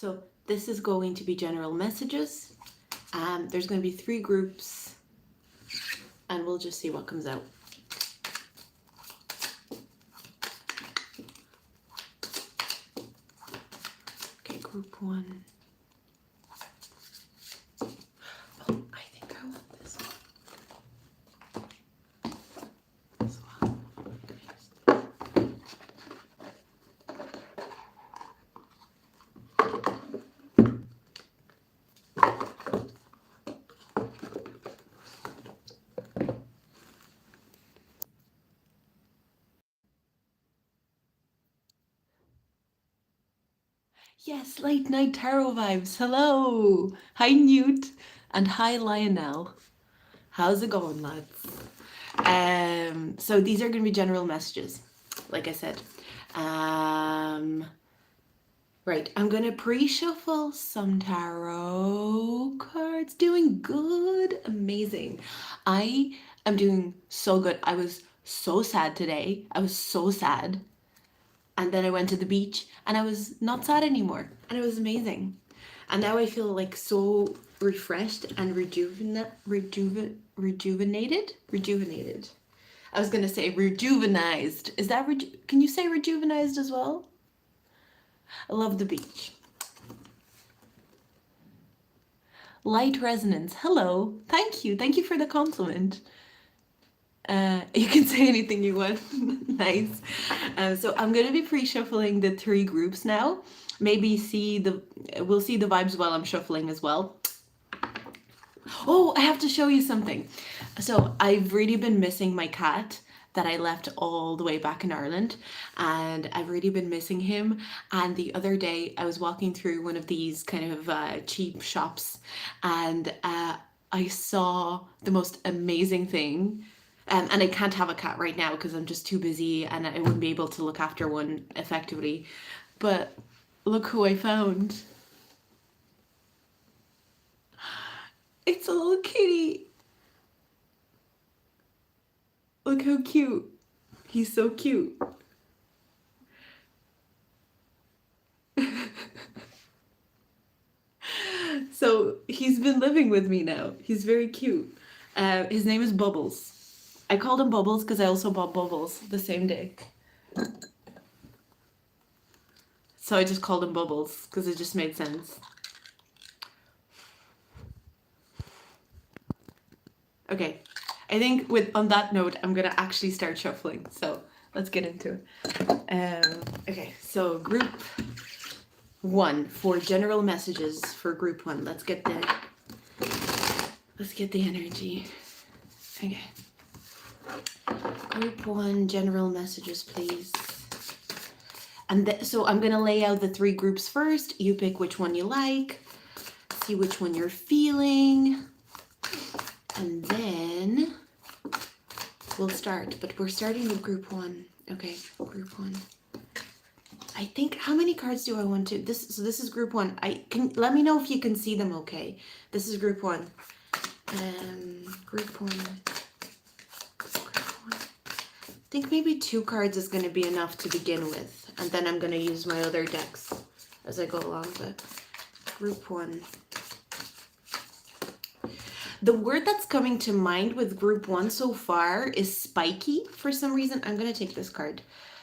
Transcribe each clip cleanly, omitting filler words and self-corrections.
So this is going to be general messages. There's going to be 3 groups, and we'll just see what comes out. Okay, group 1. Oh, I think I want this one. This one. Yes, late night tarot vibes. Hello. Hi, Newt. And hi, Lionel. How's it going, lads? So these are going to be general messages, like I said. Right, I'm going to pre-shuffle some tarot cards. Doing good. Amazing. I am doing so good. I was so sad today. I was so sad. And then I went to the beach and I was not sad anymore. And it was amazing. And now I feel like so refreshed and rejuvenated. I was going to say rejuvenized. Is that, can you say rejuvenized as well? I love the beach. Light resonance. Hello. Thank you. Thank you for the compliment. You can say anything you want. Nice. So I'm going to be pre-shuffling the 3 groups now. Maybe we'll see the vibes while I'm shuffling as well. Oh, I have to show you something. So I've really been missing my cat that I left all the way back in Ireland, and I've really been missing him. And the other day I was walking through one of these kind of cheap shops, and I saw the most amazing thing. And I can't have a cat right now because I'm just too busy and I wouldn't be able to look after one effectively. But look who I found. It's a little kitty. Look how cute. He's so cute. So he's been living with me now. He's very cute. His name is Bubbles. I called him Bubbles because I also bought Bubbles the same day. So I just called him Bubbles because it just made sense. Okay, I think on that note, I'm gonna actually start shuffling. So let's get into it. Okay, so group 1 for general messages for group 1. Let's get the energy. Okay. Group 1 general messages, please. And so I'm gonna lay out the 3 groups first. You pick which one you like. See which one you're feeling. And then we'll start, but we're starting with group 1. Okay, group 1. I think, how many cards do I want to? So this is group 1. Let me know if you can see them okay. This is group 1. Group 1. I think maybe 2 cards is going to be enough to begin with. And then I'm going to use my other decks as I go along. But group 1. The word that's coming to mind with group 1 so far is spiky. For some reason, I'm going to take this card.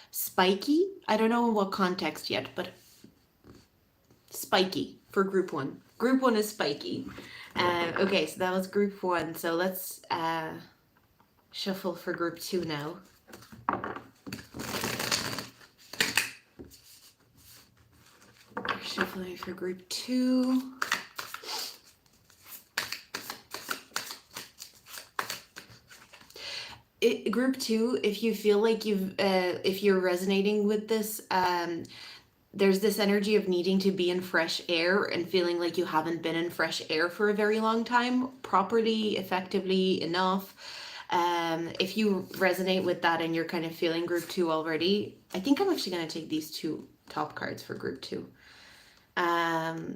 Spiky. I don't know in what context yet, but spiky for group 1. Group 1 is spiky. Okay, so that was group 1. So let's shuffle for group 2 now. Shuffling for group 2. Group 2, if you feel like if you're resonating with this, there's this energy of needing to be in fresh air and feeling like you haven't been in fresh air for a very long time, properly, effectively, enough. If you resonate with that and you're kind of feeling group 2 already, I think I'm actually going to take these 2 top cards for group 2.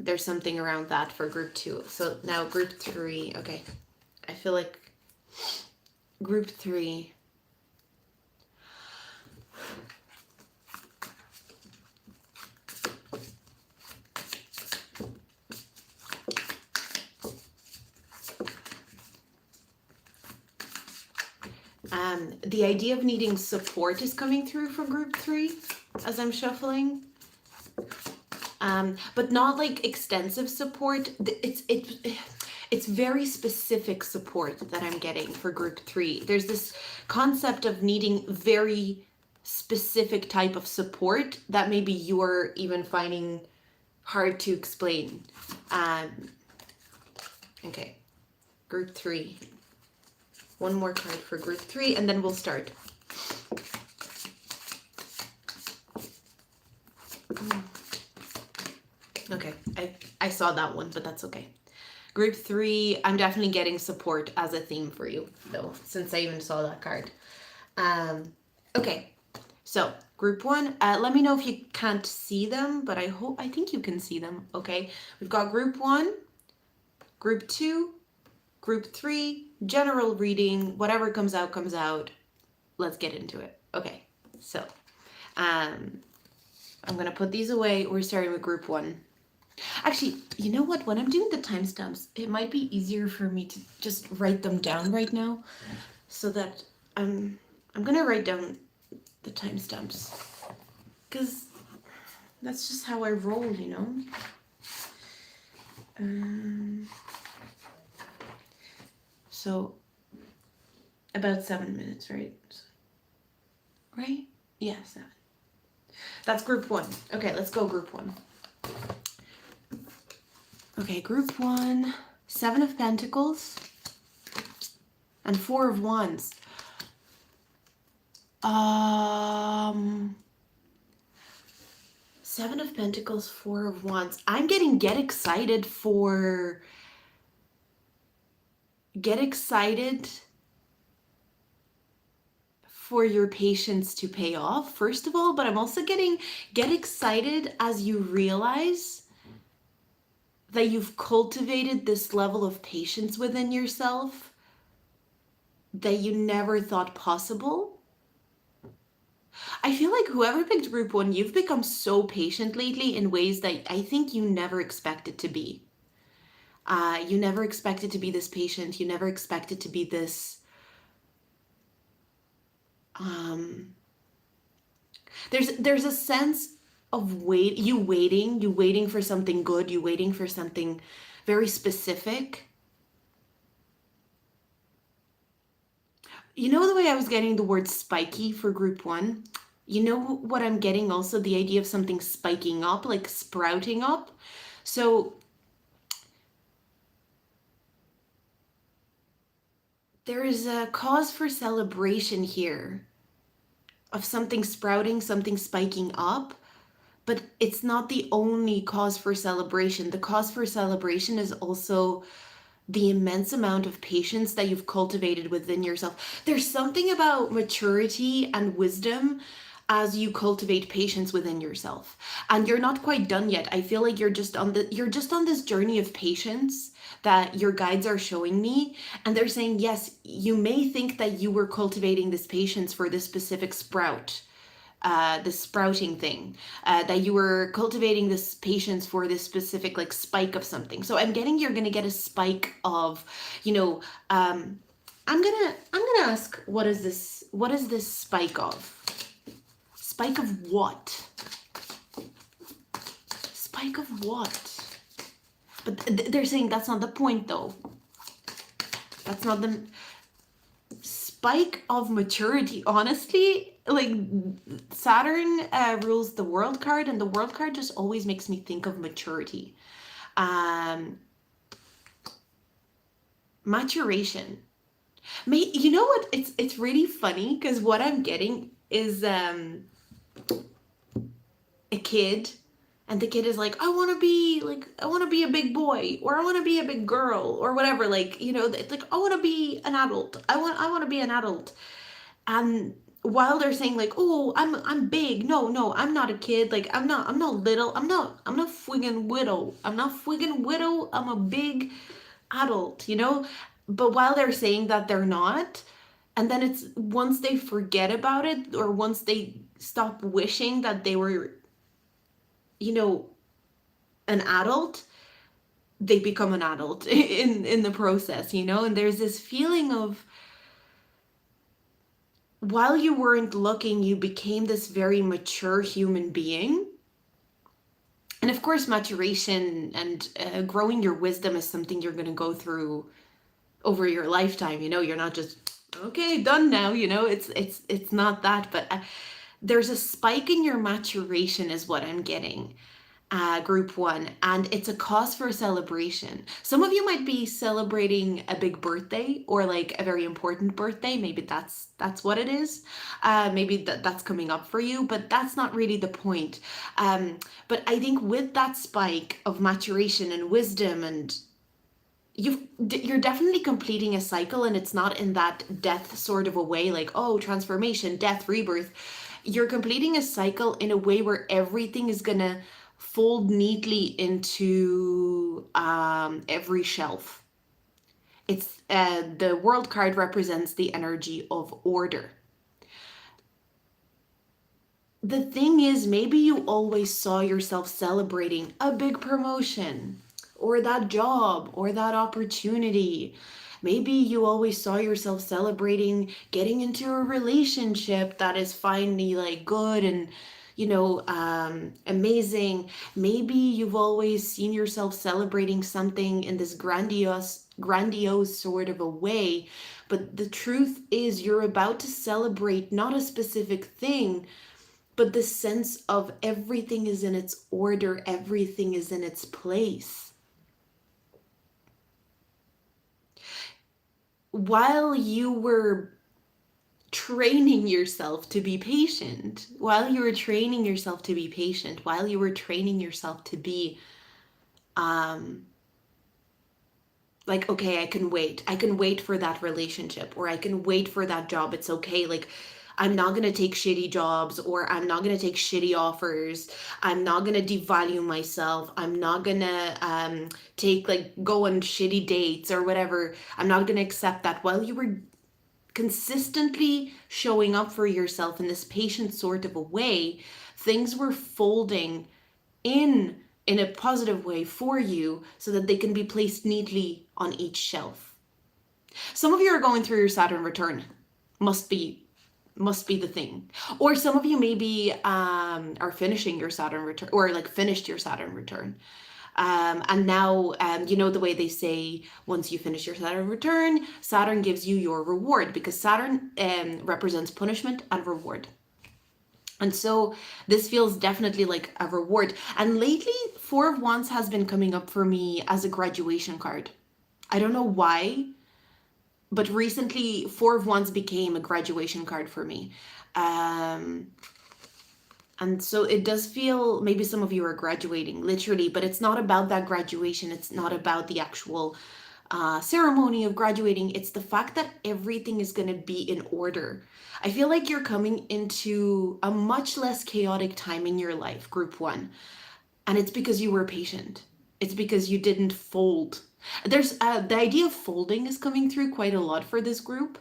There's something around that for group 2. So now group 3. Okay, I feel like group 3. The idea of needing support is coming through for group 3 as I'm shuffling. But not like extensive support. It's very specific support that I'm getting for group 3. There's this concept of needing very specific type of support that maybe you're even finding hard to explain. Okay, group 3. One more card for group 3 and then we'll start. Okay, I saw that one, but that's okay. Group 3, I'm definitely getting support as a theme for you, though, since I even saw that card. Okay, so group 1, let me know if you can't see them, but I think you can see them, okay? We've got group 1, group 2, group 3, general reading, whatever comes out, comes out. Let's get into it. Okay, so I'm gonna put these away. We're starting with group 1. Actually, you know what? When I'm doing the timestamps, it might be easier for me to just write them down right now, so that I'm gonna write down the timestamps, because that's just how I roll, you know. So about 7 minutes, right? Right? Yeah, 7. That's group 1. Okay, let's go group 1. Okay, group 1, 7 of Pentacles and 4 of Wands. 7 of Pentacles, 4 of Wands. I'm getting get excited for your patience to pay off, first of all, but I'm also getting get excited as you realize that you've cultivated this level of patience within yourself that you never thought possible. I feel like whoever picked group 1, you've become so patient lately in ways that I think you never expected to be. You never expected to be this patient. You never expected to be this... There's a sense of you waiting for something good, you waiting for something very specific. You know the way I was getting the word spiky for group 1? You know what I'm getting also? The idea of something spiking up, like sprouting up. So there is a cause for celebration here of something sprouting, something spiking up. But it's not the only cause for celebration. The cause for celebration is also the immense amount of patience that you've cultivated within yourself. There's something about maturity and wisdom as you cultivate patience within yourself. And you're not quite done yet. I feel like you're just on this journey of patience that your guides are showing me. And they're saying, yes, you may think that you were cultivating this patience for this specific sprout. The sprouting thing, that you were cultivating this patience for this specific like spike of something. So I'm getting you're gonna get a spike of, you know, I'm gonna ask, what is this spike of? Spike of what? Spike of what? But they're saying that's not the point though. That's not the spike of maturity, honestly. Like Saturn rules the world card, and the world card just always makes me think of maturity. Maturation. You know what? It's really funny because what I'm getting is a kid, and the kid is like, I want to be a big boy, or I want to be a big girl, or whatever. Like, you know, it's like, I want to be an adult. I want to be an adult. And while they're saying like, oh, I'm big. No, I'm not a kid. Like, I'm not little. I'm not friggin' widow. I'm not friggin' widow. I'm a big adult, you know? But while they're saying that they're not, and then it's once they forget about it, or once they stop wishing that they were, you know, an adult, they become an adult in the process, you know? And there's this feeling of while you weren't looking, you became this very mature human being. And of course, maturation and growing your wisdom is something you're going to go through over your lifetime. You're not just, okay, done now. It's not that, but there's a spike in your maturation is what I'm getting. Group one, and it's a cause for celebration. Some of you might be celebrating a big birthday or like a very important birthday. Maybe that's what it is. Maybe that's coming up for you, but that's not really the point. But I think with that spike of maturation and wisdom, and you're definitely completing a cycle, and it's not in that death sort of a way, like, oh, transformation, death, rebirth. You're completing a cycle in a way where everything is gonna fold neatly into every shelf. It's the world card represents the energy of order. The thing is, maybe you always saw yourself celebrating a big promotion or that job or that opportunity. Maybe you always saw yourself celebrating getting into a relationship that is finally like good and amazing. Maybe you've always seen yourself celebrating something in this grandiose sort of a way. But the truth is, you're about to celebrate not a specific thing, but the sense of everything is in its order, everything is in its place. While you were training yourself to be patient, while you were training yourself to be patient, while you were training yourself to be like, okay, I can wait for that relationship, or I can wait for that job, it's okay, like I'm not going to take shitty jobs, or I'm not going to take shitty offers, I'm not going to devalue myself, I'm not going to take like go on shitty dates or whatever, I'm not going to accept that. While you were consistently showing up for yourself in this patient sort of a way, things were folding in a positive way for you so that they can be placed neatly on each shelf. Some of you are going through your Saturn return. Must be the thing. Or some of you maybe are finishing your Saturn return, or like finished your Saturn return. And now, the way they say, once you finish your Saturn return, Saturn gives you your reward, because Saturn represents punishment and reward. And so this feels definitely like a reward. And lately, Four of Wands has been coming up for me as a graduation card. I don't know why, but recently Four of Wands became a graduation card for me. And so it does feel, maybe some of you are graduating literally, but it's not about that graduation. It's not about the actual ceremony of graduating. It's the fact that everything is going to be in order. I feel like you're coming into a much less chaotic time in your life, group one. And it's because you were patient. It's because you didn't fold. There's the idea of folding is coming through quite a lot for this group.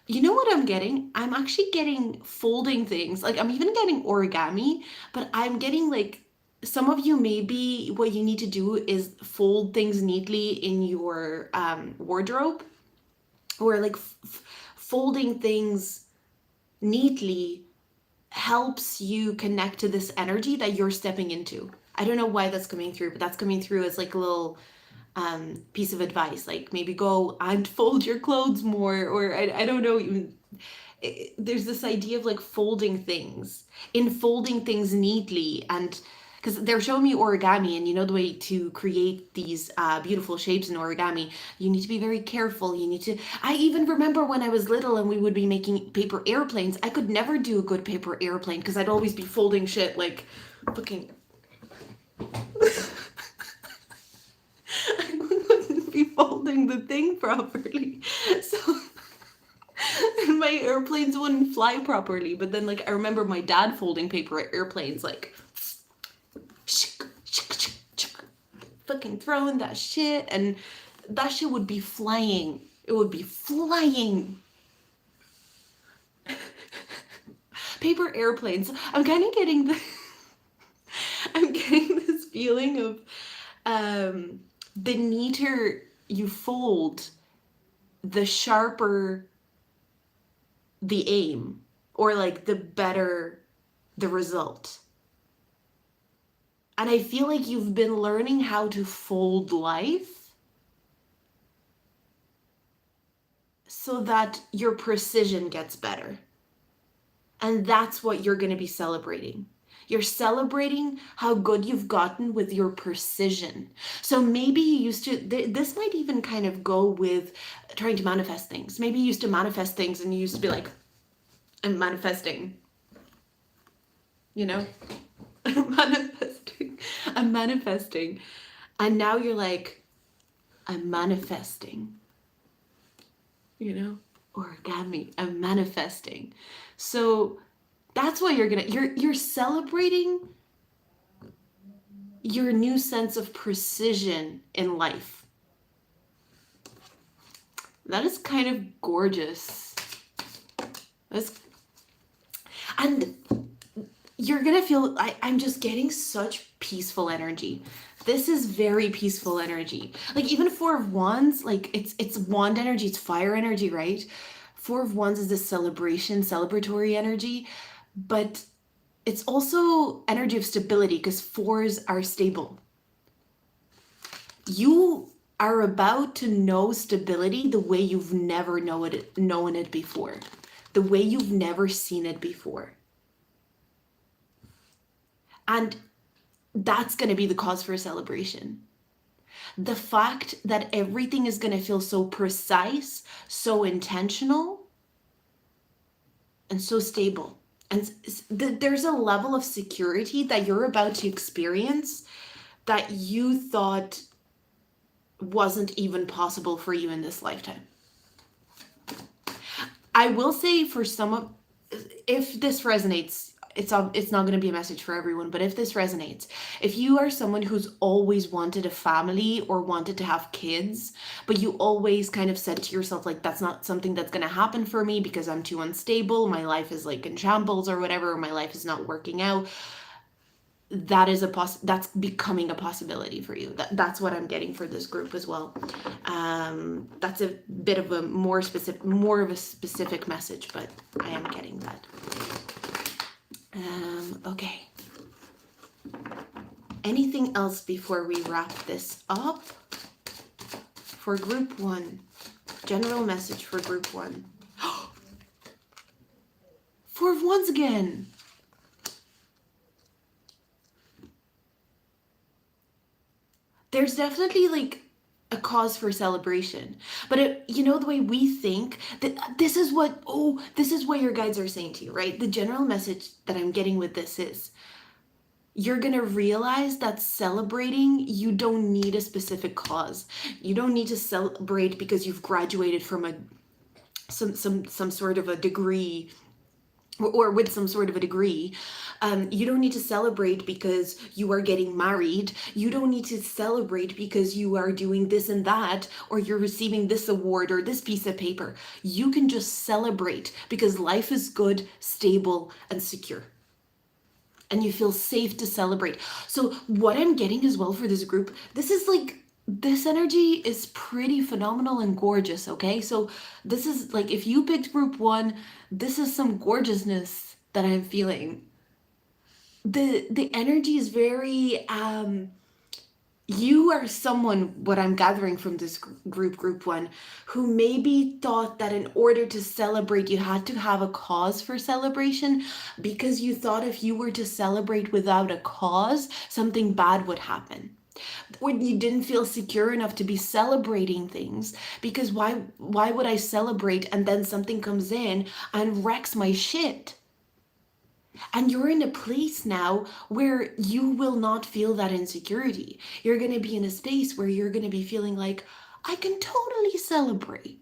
You know what I'm getting? I'm actually getting folding things. Like I'm even getting origami, but I'm getting like, some of you, maybe what you need to do is fold things neatly in your wardrobe, or like folding things neatly helps you connect to this energy that you're stepping into. I don't know why that's coming through, but that's coming through as like a little piece of advice. Like maybe go and fold your clothes more, or I don't know. There's this idea of like folding things, in folding things neatly, and because they're showing me origami, and the way to create these beautiful shapes in origami, you need to be very careful. I even remember when I was little and we would be making paper airplanes, I could never do a good paper airplane because I'd always be folding shit like fucking I wouldn't be folding the thing properly, so my airplanes wouldn't fly properly. But then, like, I remember my dad folding paper airplanes, like fucking throwing that shit, and that shit would be flying. It would be flying. Paper airplanes. I'm kind of getting I'm getting this feeling of the neater you fold, the sharper the aim, or like the better the result. And I feel like you've been learning how to fold life so that your precision gets better. And that's what you're going to be celebrating. You're celebrating how good you've gotten with your precision. So maybe you used to, this might even kind of go with trying to manifest things. Maybe you used to manifest things and you used to be like, I'm manifesting, you know? I'm manifesting. I'm manifesting. And now you're like, I'm manifesting, you know? Origami, I'm manifesting. So that's what you're celebrating your new sense of precision in life. That is kind of gorgeous. And you're gonna feel, I'm just getting such peaceful energy. This is very peaceful energy. Like even Four of Wands, like it's wand energy, it's fire energy, right? Four of Wands is this celebration, celebratory energy, but it's also energy of stability because fours are stable. You are about to know stability the way you've never known it before, the way you've never seen it before. And that's going to be the cause for a celebration. The fact that everything is going to feel so precise, so intentional, and so stable. And there's a level of security that you're about to experience that you thought wasn't even possible for you in this lifetime. I will say for some of, if this resonates, it's not going to be a message for everyone, but if this resonates, if you are someone who's always wanted a family or wanted to have kids, but you always kind of said to yourself, like, that's not something that's going to happen for me because I'm too unstable, my life is like in shambles or whatever, or my life is not working out, that is that's becoming a possibility for you. That's what I'm getting for this group as well. That's a bit of a more of a specific message, but I am getting that. Okay. Anything else before we wrap this up? For group one, general message for group one. Four of Wands again. There's definitely like a cause for celebration, but you know, the way we think that this is what your guides are saying to you, right? The general message that I'm getting with this is you're gonna realize that celebrating, you don't need a specific cause. You don't need to celebrate because you've graduated from some sort of a degree, or with some sort of a degree. You don't need to celebrate because you are getting married. You don't need to celebrate because you are doing this and that, or you're receiving this award or this piece of paper. You can just celebrate because life is good, stable, and secure. And you feel safe to celebrate. So what I'm getting as well for this group, this energy is pretty phenomenal and gorgeous, okay? So this is like, if you picked group one, this is some gorgeousness that I'm feeling. The energy is very, you are someone, what I'm gathering from this group one, who maybe thought that in order to celebrate, you had to have a cause for celebration, because you thought if you were to celebrate without a cause, something bad would happen. When you didn't feel secure enough to be celebrating things, because why would I celebrate and then something comes in and wrecks my shit? And you're in a place now where you will not feel that insecurity. You're going to be in a space where you're going to be feeling like, I can totally celebrate.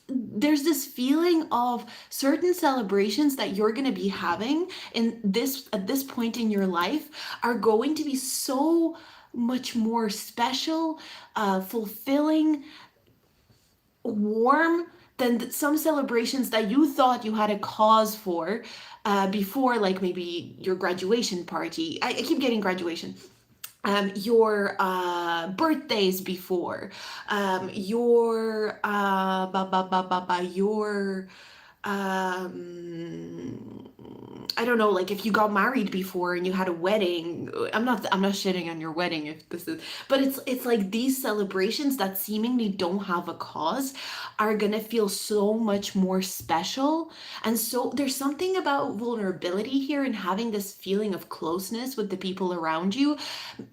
There's this feeling of certain celebrations that you're going to be having at this point in your life are going to be so much more special, fulfilling, warm than some celebrations that you thought you had a cause for before, like maybe your graduation party. I keep getting graduation. your birthdays before, your your I don't know, like if you got married before and you had a wedding. I'm not shitting on your wedding if this is, but it's like these celebrations that seemingly don't have a cause are gonna feel so much more special. And so there's something about vulnerability here and having this feeling of closeness with the people around you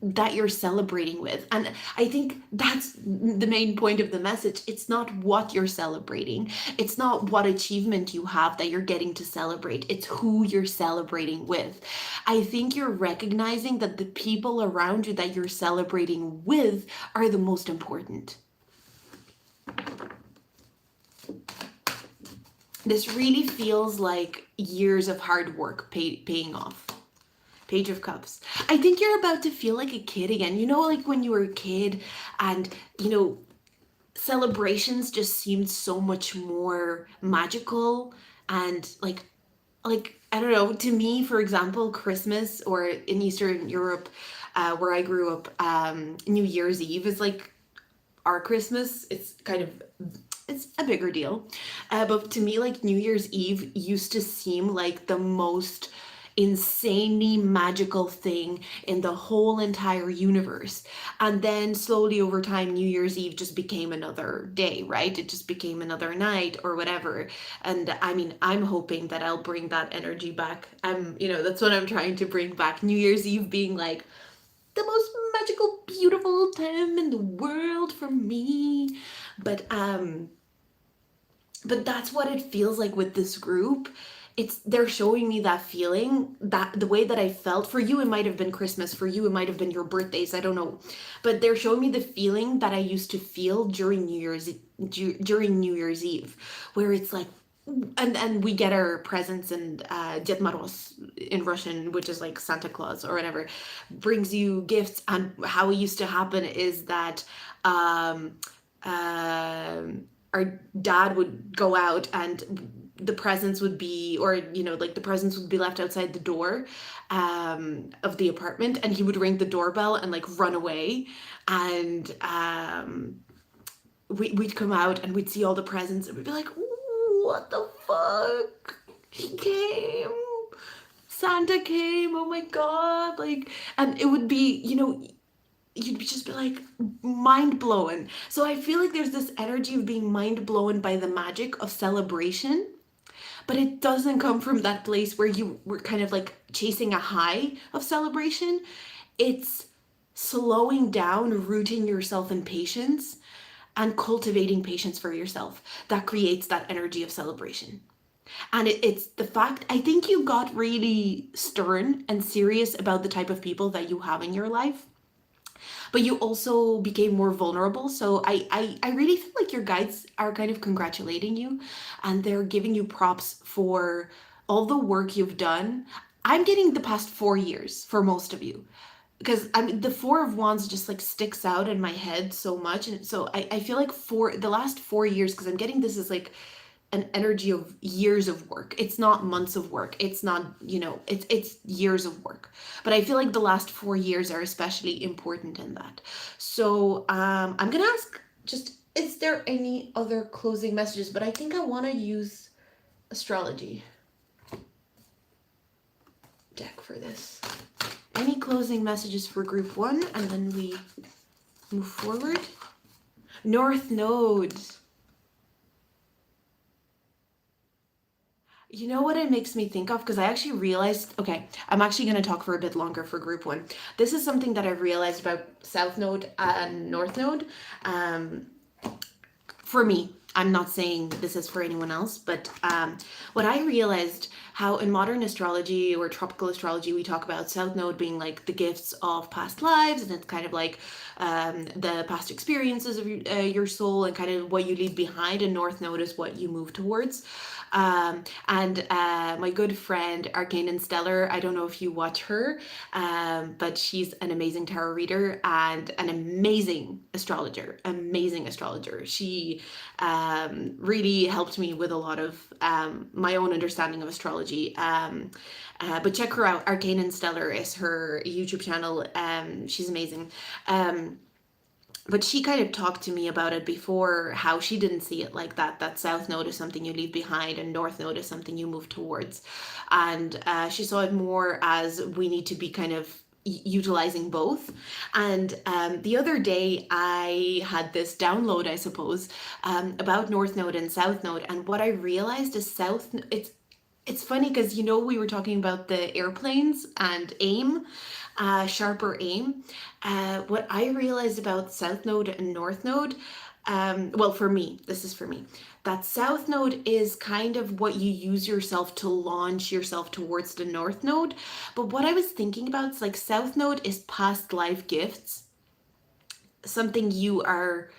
that you're celebrating with. And I think that's the main point of the message. It's not what you're celebrating, it's not what achievement you have that you're getting to celebrate, it's who you're celebrating with. I think you're recognizing that the people around you that you're celebrating with are the most important. This really feels like years of hard work paying off. Page of Cups. I think you're about to feel like a kid again. You know, like when you were a kid and, you know, celebrations just seemed so much more magical and like I don't know, to me, for example, Christmas or in Eastern Europe, where I grew up, New Year's Eve is like our Christmas. It's a bigger deal. But to me, like New Year's Eve used to seem like the most insanely magical thing in the whole entire universe. And then slowly over time, New Year's Eve just became another day, right? It just became another night or whatever. And I mean, I'm hoping that I'll bring that energy back. That's what I'm trying to bring back. New Year's Eve being like the most magical, beautiful time in the world for me. But that's what it feels like with this group. They're showing me that feeling, that the way that I felt. For you it might have been Christmas, for you it might have been your birthdays, I don't know, but they're showing me the feeling that I used to feel during New Year's Eve, where it's like, and we get our presents, and Ded Moroz in Russian, which is like Santa Claus or whatever, brings you gifts. And how it used to happen is that our dad would go out and the presents would be, or like the presents would be left outside the door of the apartment, and he would ring the doorbell and like run away. And we'd come out and we'd see all the presents and we'd be like, ooh, what the fuck, he came, Santa came, oh my god. Like, and it would be, you'd just be like mind blown. So I feel like there's this energy of being mind blown by the magic of celebration, but it doesn't come from that place where you were kind of like chasing a high of celebration. It's slowing down, rooting yourself in patience, and cultivating patience for yourself that creates that energy of celebration. And it's the fact, I think you got really stern and serious about the type of people that you have in your life, but you also became more vulnerable. So I really feel like your guides are kind of congratulating you, and they're giving you props for all the work you've done. I'm getting the past 4 years for most of you, because I mean the Four of Wands just like sticks out in my head so much. And so I feel like for the last 4 years, because I'm getting this as like an energy of years of work. It's not months of work. It's not, it's years of work. But I feel like the last 4 years are especially important in that. So I'm gonna ask, just, is there any other closing messages? But I think I want to use astrology deck for this. Any closing messages for group one, and then we move forward. North Node. You know what it makes me think of? Because I actually realized, okay, I'm actually going to talk for a bit longer for group one. This is something that I've realized about South Node and North Node. For me, I'm not saying this is for anyone else, but what I realized, how in modern astrology or tropical astrology, we talk about South Node being like the gifts of past lives, and it's kind of like the past experiences of your soul and kind of what you leave behind, and North Node is what you move towards. And my good friend Arcane and Stellar, I don't know if you watch her, but she's an amazing tarot reader and an amazing astrologer. Amazing astrologer. She really helped me with a lot of my own understanding of astrology. But check her out. Arcane and Stellar is her YouTube channel. She's amazing. But she kind of talked to me about it before, how she didn't see it like that, that south node is something you leave behind and north node is something you move towards. And she saw it more as we need to be kind of utilizing both. And the other day I had this download, I suppose, about north node and south node. And what I realized is it's funny because, you know, we were talking about the airplanes and aim, sharper aim. What I realized about South Node and North Node, well, for me, this is for me, that South Node is kind of what you use yourself to launch yourself towards the North Node. But what I was thinking about is like South Node is past life gifts, something you are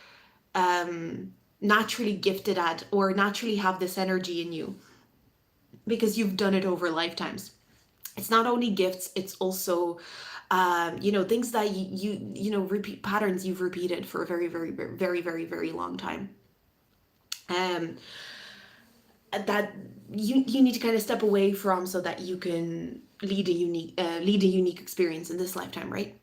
naturally gifted at or naturally have this energy in you because you've done it over lifetimes. It's not only gifts, it's also things that repeat patterns you've repeated for a very, very, very, very, very, very long time. That you need to kind of step away from so that you can lead a unique experience in this lifetime, right?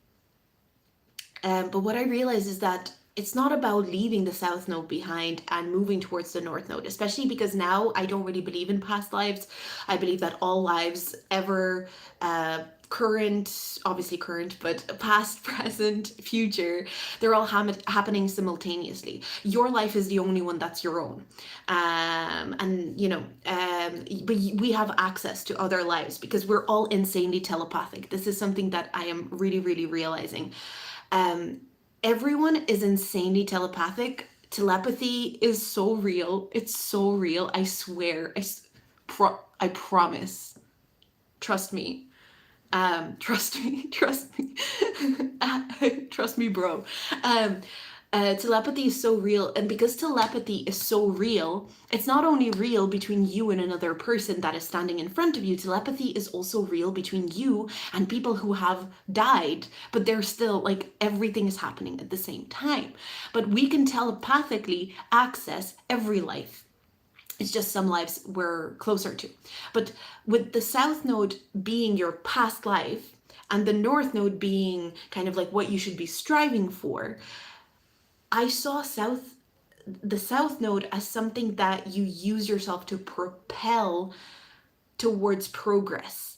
But what I realize is that it's not about leaving the south node behind and moving towards the north node, especially because now I don't really believe in past lives. I believe that all lives ever, obviously current, but past, present, future, they're all happening simultaneously. Your life is the only one that's your own. But we have access to other lives because we're all insanely telepathic. This is something that I am really, really realizing. Everyone is insanely telepathic. Telepathy is so real. It's so real. I swear. I promise. Trust me. Trust me. Trust me. Trust me, bro. Telepathy is so real, and because telepathy is so real, it's not only real between you and another person that is standing in front of you. Telepathy is also real between you and people who have died, but they're still, like, everything is happening at the same time. But we can telepathically access every life. It's just some lives we're closer to. But with the south node being your past life and the north node being kind of like what you should be striving for, I saw the south node as something that you use yourself to propel towards progress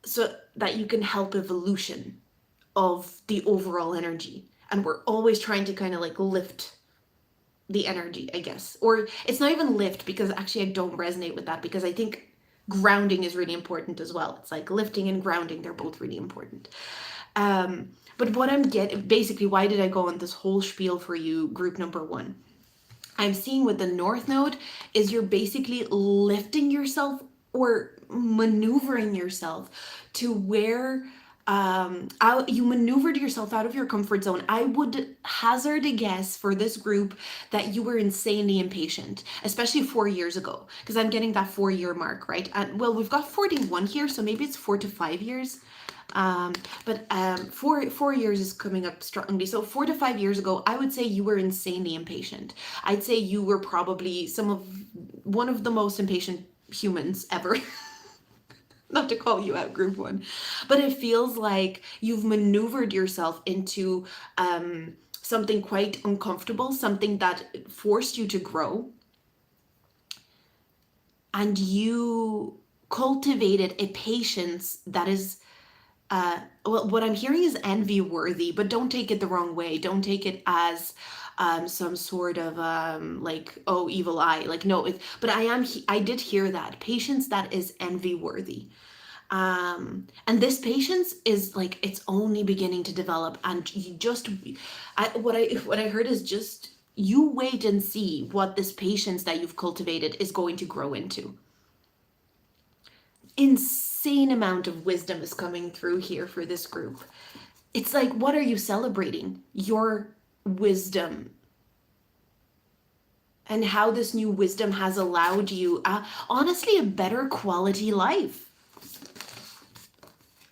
so that you can help evolution of the overall energy. And we're always trying to kind of like lift the energy, I guess. Or it's not even lift, because actually I don't resonate with that, because I think grounding is really important as well. It's like lifting and grounding, they're both really important. But what I'm basically, why did I go on this whole spiel for you, group number one? I'm seeing with the north node is you're basically lifting yourself or maneuvering yourself to where you maneuvered yourself out of your comfort zone. I would hazard a guess for this group that you were insanely impatient, especially 4 years ago, because I'm getting that 4-year mark, right? And well, we've got 41 here, so maybe it's 4 to 5 years. But 4 years is coming up strongly. So 4 to 5 years ago, I would say you were insanely impatient. I'd say you were probably one of the most impatient humans ever. Not to call you out, group one, but it feels like you've maneuvered yourself into something quite uncomfortable, something that forced you to grow, and you cultivated a patience that is well, what I'm hearing is envy worthy, but don't take it the wrong way. Don't take it as some sort of like, oh, evil eye. Like, no, but I did hear that patience that is envy worthy. And this patience is like, it's only beginning to develop, and what I heard is just, you wait and see what this patience that you've cultivated is going to grow into. Insane amount of wisdom is coming through here for this group. It's like, what are you celebrating? Your wisdom. and how this new wisdom has allowed you, honestly, a better quality life,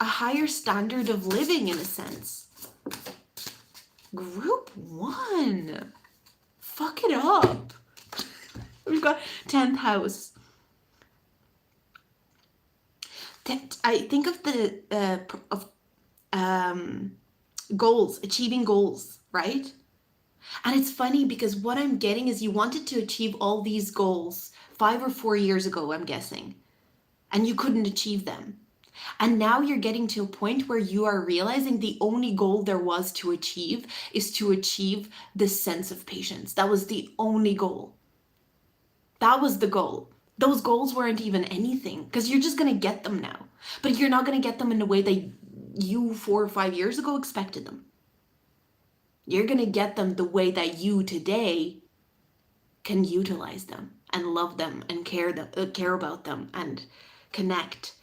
a higher standard of living in a sense. Group 1. Fuck it up. We've got 10th house. I think of the goals, achieving goals, right? And it's funny because what I'm getting is you wanted to achieve all these goals 5 or 4 years ago, I'm guessing, and you couldn't achieve them. And now you're getting to a point where you are realizing the only goal there was to achieve is to achieve this sense of patience. That was the only goal. That was the goal. Those goals weren't even anything because you're just going to get them now. But you're not going to get them in the way that you 4 or 5 years ago expected them. You're going to get them the way that you today can utilize them and love them and care about them and connect.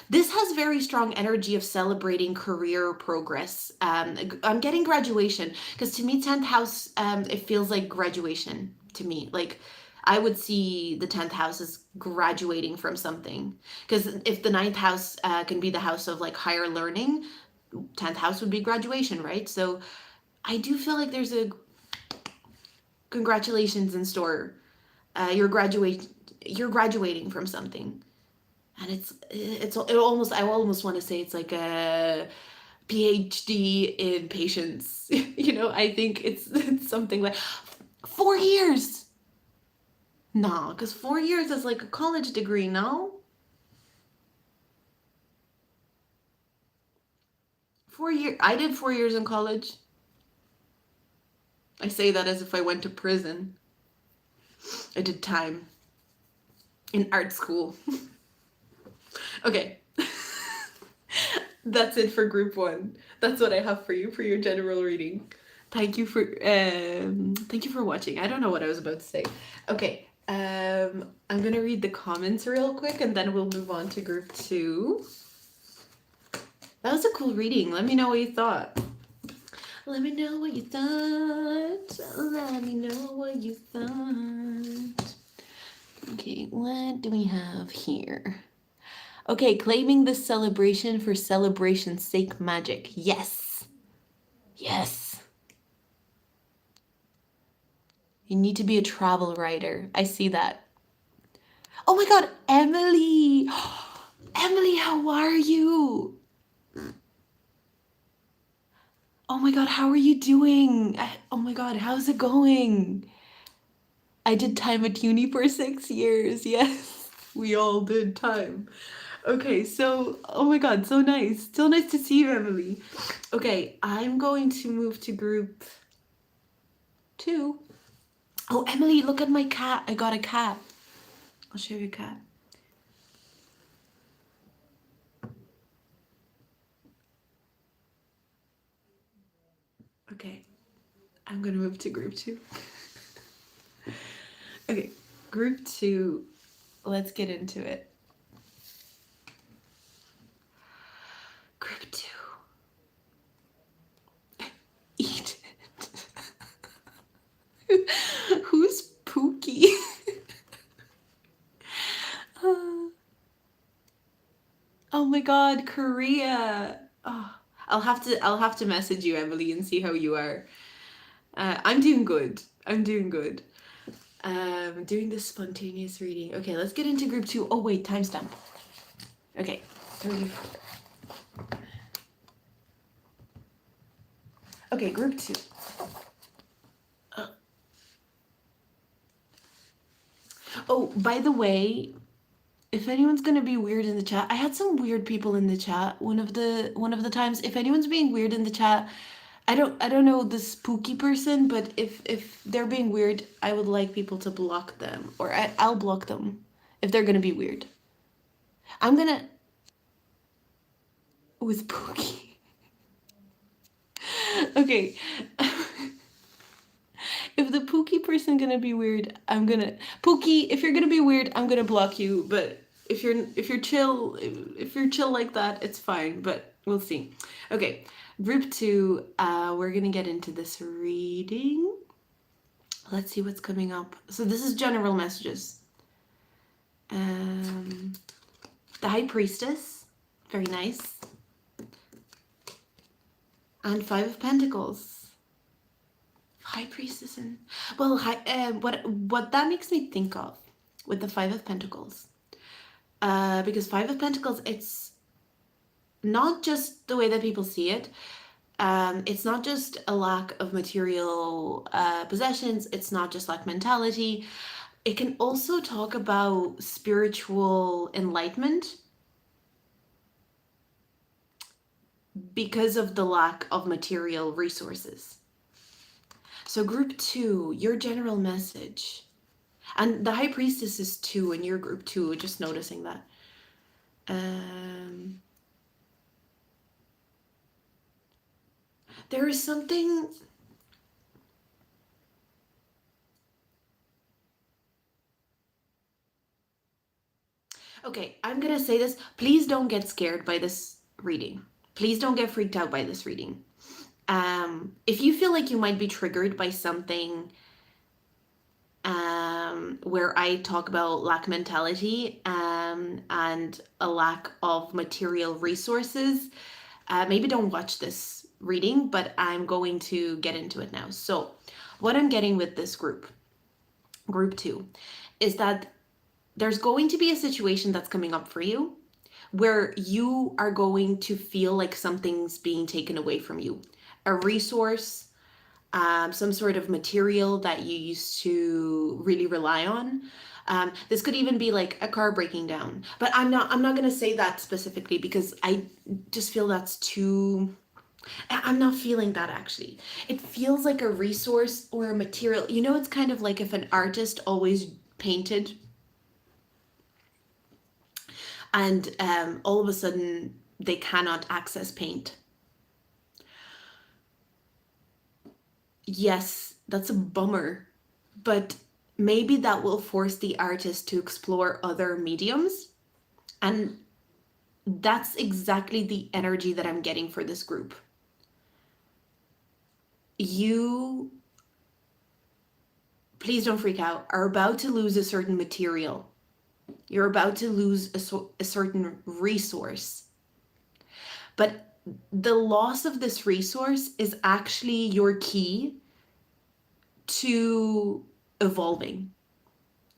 This has very strong energy of celebrating career progress. I'm getting graduation because to me 10th house, it feels like graduation to me. Like I would see the 10th house as graduating from something, because if the 9th house can be the house of like higher learning, 10th house would be graduation, right? So I do feel like there's a congratulations in store. You're graduating from something. And it almost, I almost want to say it's like a PhD in patience. You know, I think it's something like 4 years. No, because 4 years is like a college degree, no? 4 years. I did 4 years in college. I say that as if I went to prison. I did time in art school. Okay. That's it for group 1. That's what I have for you for your general reading. Thank you for watching. I don't know what I was about to say. Okay. I'm gonna read the comments real quick and then we'll move on to group 2. That was a cool reading. Let me know what you thought. Let me know what you thought. Let me know what you thought. Okay, what do we have here? Okay, claiming the celebration for celebration's sake magic. Yes. Yes. You need to be a travel writer. I see that. Oh my God, Emily. Emily, how are you? Oh my God, how are you doing? Oh my God, how's it going? I did time at uni for 6 years. Yes, we all did time. Okay, so, oh my God, so nice. So nice to see you, Emily. Okay, I'm going to move to group 2. Oh, Emily, look at my cat. I got a cat. I'll show you a cat. Okay, I'm gonna move to group 2. Okay, group 2, let's get into it. Group 2. Eat it. Who's Pookie? Oh my God, Korea. Oh, I'll have to message you, Emily, and see how you are. I'm doing good. I'm doing good. Doing this spontaneous reading. Okay, let's get into group 2. Oh wait, timestamp. Okay, 34. Okay, group 2. Oh, by the way, if anyone's gonna be weird in the chat, I had some weird people in the chat one of the times. If anyone's being weird in the chat, I don't know the spooky person, but if they're being weird, I would like people to block them, or I'll block them if they're gonna be weird. I'm gonna with Pookie. Okay. If the Pookie person gonna be weird, I'm gonna Pookie. If you're gonna be weird, I'm gonna block you. But if you're chill, if you're chill like that, it's fine. But we'll see. Okay, group 2. We're gonna get into this reading. Let's see what's coming up. So this is general messages. The High Priestess, very nice. And Five of Pentacles. High Priestess and well, what that makes me think of with the Five of Pentacles, because Five of Pentacles, it's not just the way that people see it. It's not just a lack of material possessions. It's not just lack mentality. It can also talk about spiritual enlightenment because of the lack of material resources. So group 2, your general message. And the High Priestess is 2 in your group 2, just noticing that. There is something... Okay, I'm gonna say this. Please don't get scared by this reading. Please don't get freaked out by this reading. If you feel like you might be triggered by something where I talk about lack mentality and a lack of material resources, maybe don't watch this reading, but I'm going to get into it now. So what I'm getting with this group 2, is that there's going to be a situation that's coming up for you where you are going to feel like something's being taken away from you. A resource, some sort of material that you used to really rely on. This could even be like a car breaking down. But I'm not going to say that specifically because I just feel that's too... I'm not feeling that actually. It feels like a resource or a material. You know, it's kind of like if an artist always painted and all of a sudden they cannot access paint. Yes, that's a bummer, but maybe that will force the artist to explore other mediums. And that's exactly the energy that I'm getting for this group. You, please don't freak out, are about to lose a certain material. You're about to lose a certain resource. But the loss of this resource is actually your key to evolving,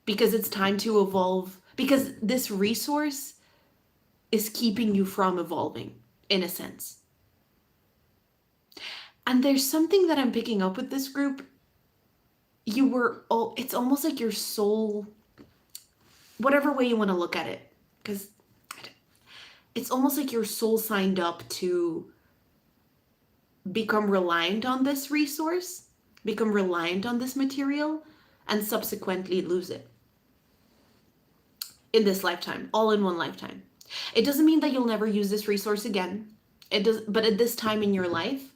because it's time to evolve, because this resource is keeping you from evolving in a sense. And there's something that I'm picking up with this group. It's almost like your soul, whatever way you want to look at it, because it's almost like your soul signed up to become reliant on this resource, become reliant on this material, and subsequently lose it in this lifetime, all in one lifetime. It doesn't mean that you'll never use this resource again. It does, but at this time in your life,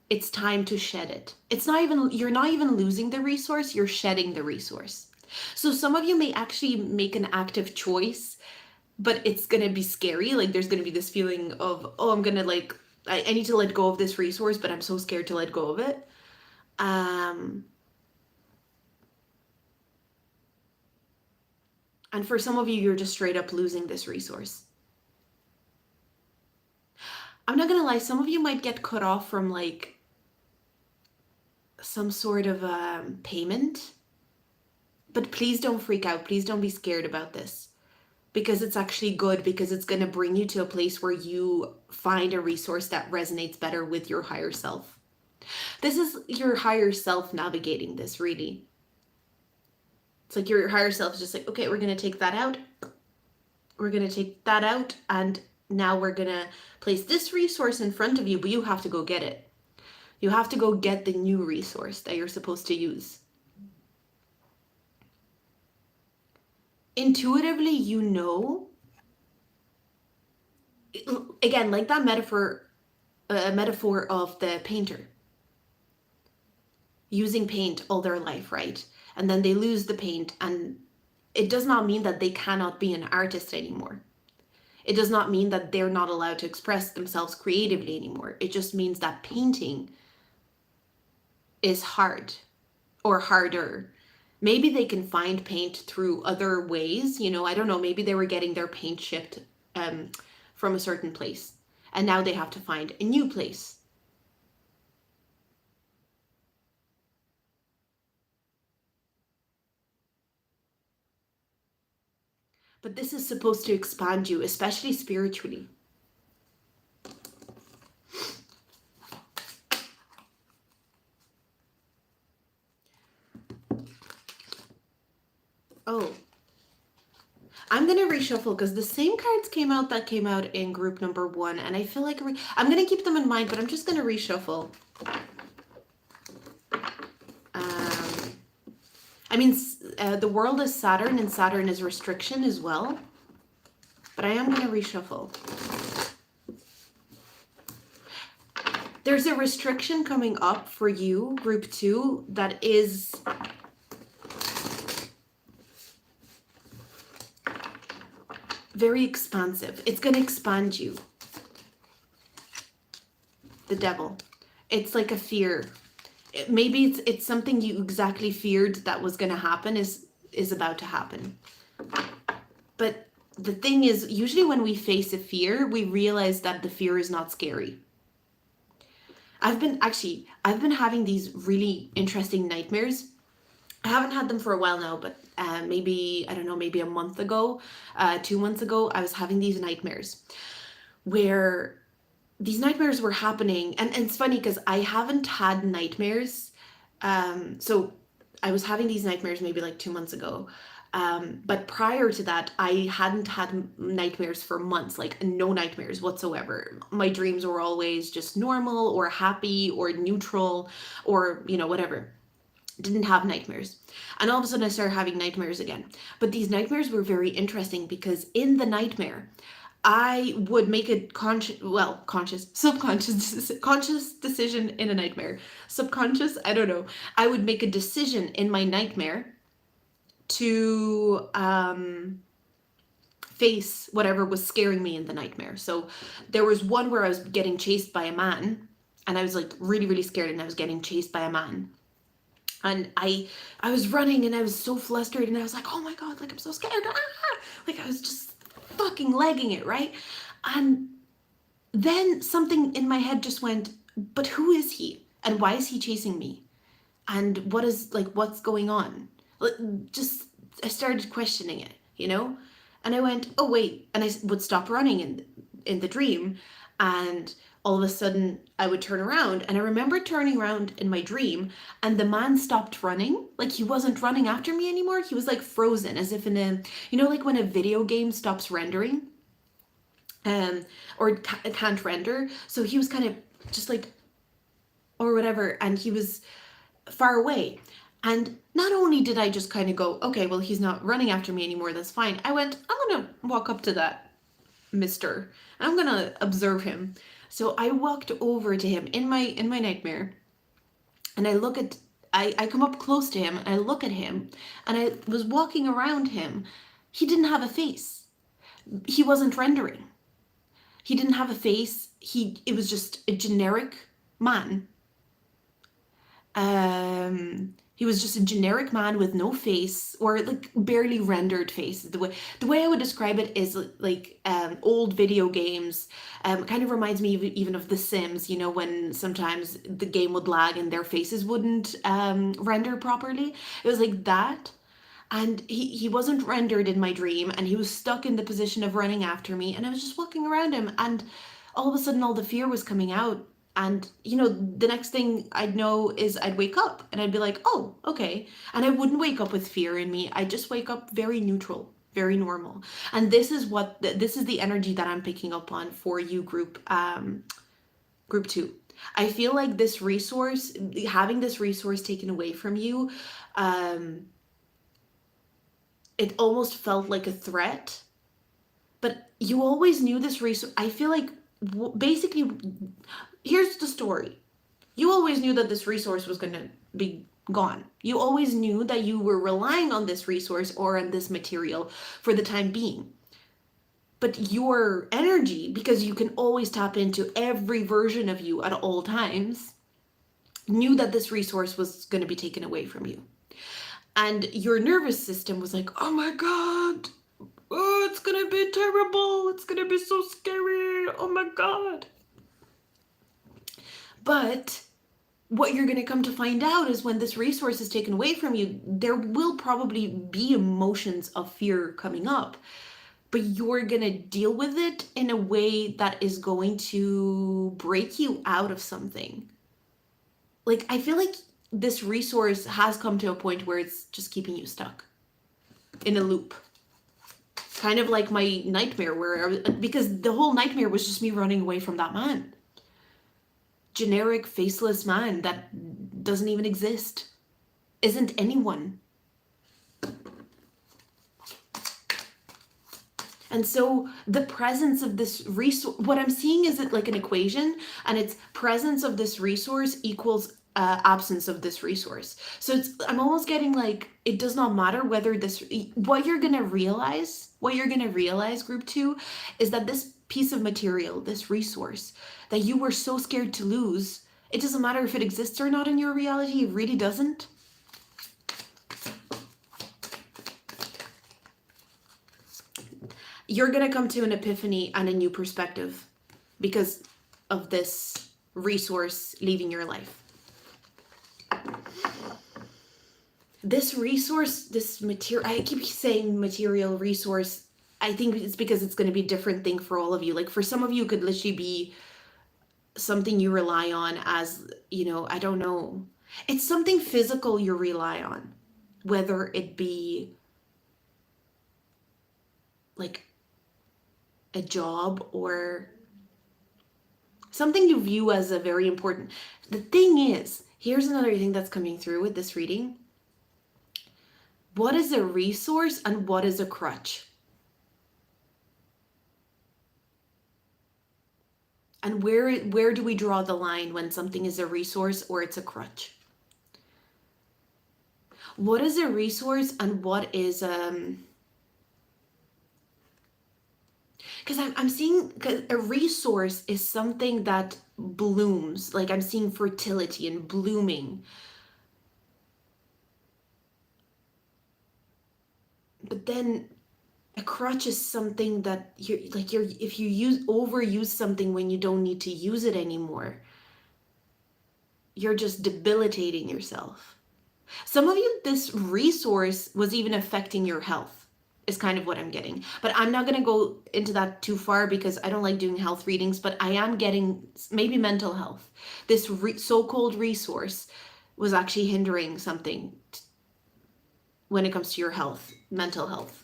it's time to shed it. You're not even losing the resource, you're shedding the resource. So some of you may actually make an active choice, but it's gonna be scary. Like there's gonna be this feeling of, oh, I'm gonna I need to let go of this resource, but I'm so scared to let go of it. And for some of you, you're just straight up losing this resource. I'm not gonna lie, some of you might get cut off from like some sort of payment, but please don't freak out. Please don't be scared about this, because it's actually good, because it's gonna bring you to a place where you find a resource that resonates better with your higher self. This is your higher self navigating this, really. It's like your higher self is just like, okay, we're going to take that out. We're going to take that out. And now we're going to place this resource in front of you, but you have to go get it. You have to go get the new resource that you're supposed to use. Intuitively, you know, again, like that metaphor of the painter using paint all their life, right? And then they lose the paint, and it does not mean that they cannot be an artist anymore. It does not mean that they're not allowed to express themselves creatively anymore. It just means that painting is hard, or harder. Maybe they can find paint through other ways. I don't know, maybe they were getting their paint shipped from a certain place, and now they have to find a new place. But this is supposed to expand you, especially spiritually. Oh, I'm gonna reshuffle because the same cards came out that came out in group number 1, and I feel like I'm gonna keep them in mind, but I'm just gonna reshuffle. I mean, the world is Saturn, and Saturn is restriction as well, but I am gonna reshuffle. There's a restriction coming up for you, group 2, that is very expansive. It's going to expand you. The Devil. It's like a fear. Maybe it's something you exactly feared that was going to happen is about to happen. But the thing is, usually when we face a fear, we realize that the fear is not scary. I've been having these really interesting nightmares. I haven't had them for a while now, but maybe, I don't know, maybe a month ago, 2 months ago, I was having these nightmares where these nightmares were happening. And it's funny because I haven't had nightmares. So I was having these nightmares maybe like 2 months ago. But prior to that, I hadn't had nightmares for months, like no nightmares whatsoever. My dreams were always just normal or happy or neutral or, whatever. Didn't have nightmares. And all of a sudden I started having nightmares again. But these nightmares were very interesting because in the nightmare, I would make a conscious decision in a nightmare. Subconscious, I don't know. I would make a decision in my nightmare to face whatever was scaring me in the nightmare. So there was one where I was getting chased by a man, and I was like really, really scared, and I was getting chased by a man. And I was running, and I was so flustered, and I was like, oh my God, like I'm so scared. Like I was just fucking legging it, right? And then something in my head just went, but who is he? And why is he chasing me? And what's going on? Just, I started questioning it, And I went, oh wait, and I would stop running in the dream, and all of a sudden I would turn around, and I remember turning around in my dream, and the man stopped running. Like he wasn't running after me anymore. He was like frozen, as if in a, like when a video game stops rendering, or can't render. So he was kind of just like, or whatever, and he was far away. And not only did I just kind of go, okay, well, he's not running after me anymore, that's fine. I went, I'm going to walk up to that mister, and I'm going to observe him. So I walked over to him in my nightmare, and I come up close to him, and I look at him, and I was walking around him. He didn't have a face. He wasn't rendering. He didn't have a face. It was just a generic man. He was just a generic man with no face, or like barely rendered face. The way I would describe it is like old video games. Kind of reminds me even of The Sims, when sometimes the game would lag and their faces wouldn't render properly. It was like that. And he wasn't rendered in my dream, and he was stuck in the position of running after me, and I was just walking around him, and all of a sudden all the fear was coming out. And, the next thing I'd know is I'd wake up, and I'd be like, oh, okay. And I wouldn't wake up with fear in me. I'd just wake up very neutral, very normal. And this is the energy that I'm picking up on for you, group 2. I feel like having this resource taken away from you, it almost felt like a threat. But you always knew this resource. I feel like basically, here's the story. You always knew that this resource was going to be gone. You always knew that you were relying on this resource or on this material for the time being. But your energy, because you can always tap into every version of you at all times, knew that this resource was going to be taken away from you. And your nervous system was like, oh my God, oh, it's going to be terrible. It's going to be so scary. Oh my God. But what you're going to come to find out is when this resource is taken away from you, there will probably be emotions of fear coming up, but you're going to deal with it in a way that is going to break you out of something. Like, I feel like this resource has come to a point where it's just keeping you stuck in a loop. Kind of like my nightmare, because the whole nightmare was just me running away from that man. Generic, faceless man that doesn't even exist. Isn't anyone. And so the presence of this resource, what I'm seeing is it like an equation, and it's presence of this resource equals absence of this resource. So I'm almost getting like, it does not matter whether what you're going to realize, group 2, is that this piece of material, this resource that you were so scared to lose, it doesn't matter if it exists or not in your reality, it really doesn't. You're going to come to an epiphany and a new perspective because of this resource leaving your life. This resource, this material, I keep saying material resource. I think it's because it's going to be a different thing for all of you. Like for some of you, it could literally be something you rely on as, I don't know. It's something physical you rely on, whether it be like a job or something you view as a very important. The thing is, here's another thing that's coming through with this reading. What is a resource and what is a crutch? And where do we draw the line when something is a resource or it's a crutch? What is a resource and what is because I'm seeing, because a resource is something that blooms. Like I'm seeing fertility and blooming. But then a crutch is something that if you overuse something when you don't need to use it anymore, you're just debilitating yourself. Some of you, this resource was even affecting your health, is kind of what I'm getting. But I'm not going to go into that too far because I don't like doing health readings, but I am getting maybe mental health. This so-called resource was actually hindering something when it comes to your health, mental health.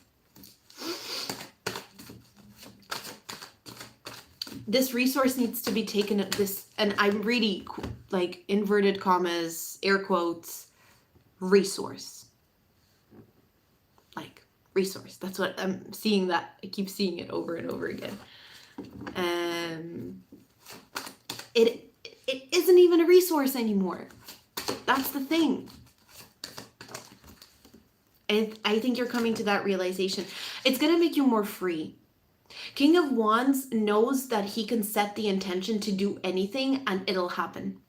This resource needs to be taken at this, and I'm really like inverted commas, air quotes, resource. Like resource. That's what I'm seeing, that I keep seeing it over and over again. It isn't even a resource anymore. That's the thing. And I think you're coming to that realization. It's going to make you more free. King of Wands knows that he can set the intention to do anything and it'll happen.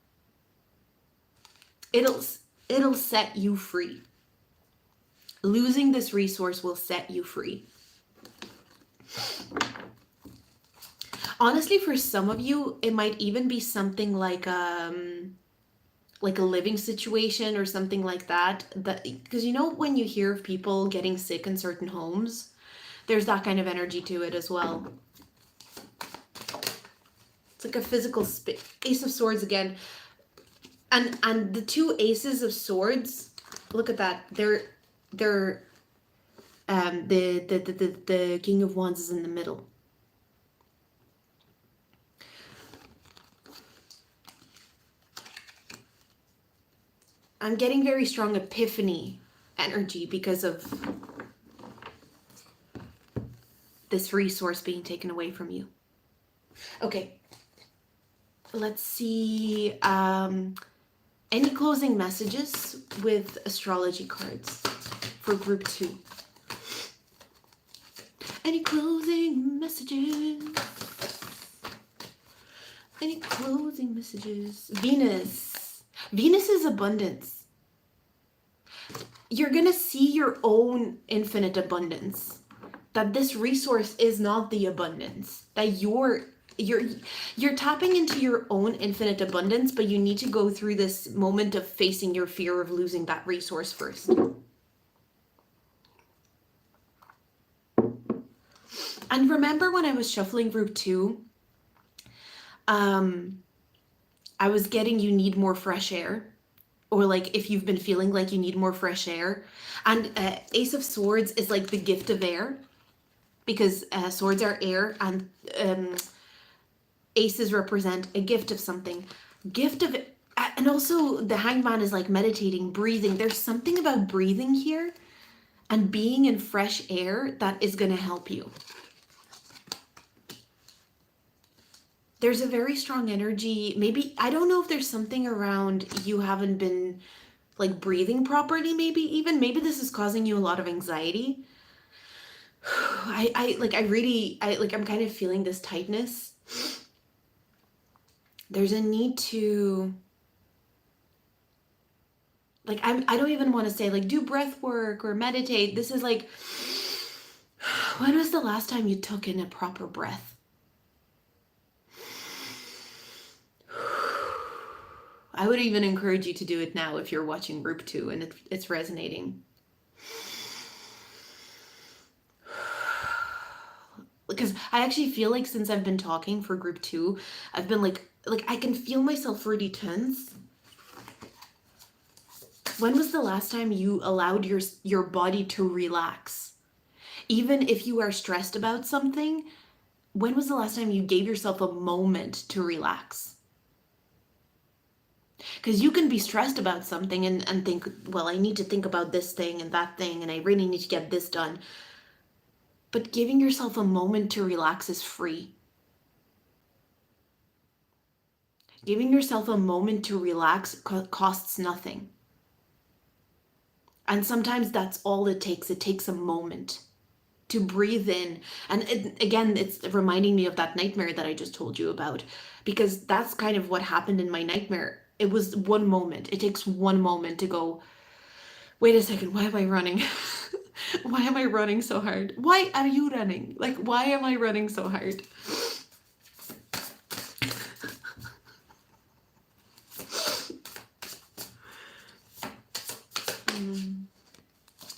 It'll set you free. Losing this resource will set you free. Honestly, for some of you, it might even be something like a living situation or something like that. Because when you hear of people getting sick in certain homes, there's that kind of energy to it as well. It's like a physical Ace of Swords again. And the two Aces of Swords, look at that. They're the King of Wands is in the middle. I'm getting very strong epiphany energy because of this resource being taken away from you. Okay. Let's see. Any closing messages with astrology cards for group 2? Any closing messages? Any closing messages? Venus. Venus is abundance. You're gonna see your own infinite abundance. That this resource is not the abundance. That you're tapping into your own infinite abundance, but you need to go through this moment of facing your fear of losing that resource first. And remember when I was shuffling group 2, I was getting you need more fresh air, or like if you've been feeling like you need more fresh air. And Ace of Swords is like the gift of air, because swords are air, and aces represent a gift of something. Gift of, and also the Hangman is like meditating, breathing. There's something about breathing here and being in fresh air that is going to help you. There's a very strong energy. Maybe, I don't know if there's something around you haven't been like breathing properly, maybe this is causing you a lot of anxiety. I'm kind of feeling this tightness. There's a need to, like, I don't even want to say like do breath work or meditate. This is like, when was the last time you took in a proper breath? I would even encourage you to do it now if you're watching group 2 and it's resonating. Because I actually feel like since I've been talking for group 2, I've been like I can feel myself really tense. When was the last time you allowed your body to relax? Even if you are stressed about something, when was the last time you gave yourself a moment to relax? Because you can be stressed about something and think, well, I need to think about this thing and that thing, and I really need to get this done. But giving yourself a moment to relax is free. Giving yourself a moment to relax costs nothing. And sometimes that's all it takes. It takes a moment to breathe in. And again, it's reminding me of that nightmare that I just told you about, because that's kind of what happened in my nightmare. It was one moment. It takes one moment to go, wait a second, why am I running? Why am I running so hard? Why are you running? Like, why am I running so hard?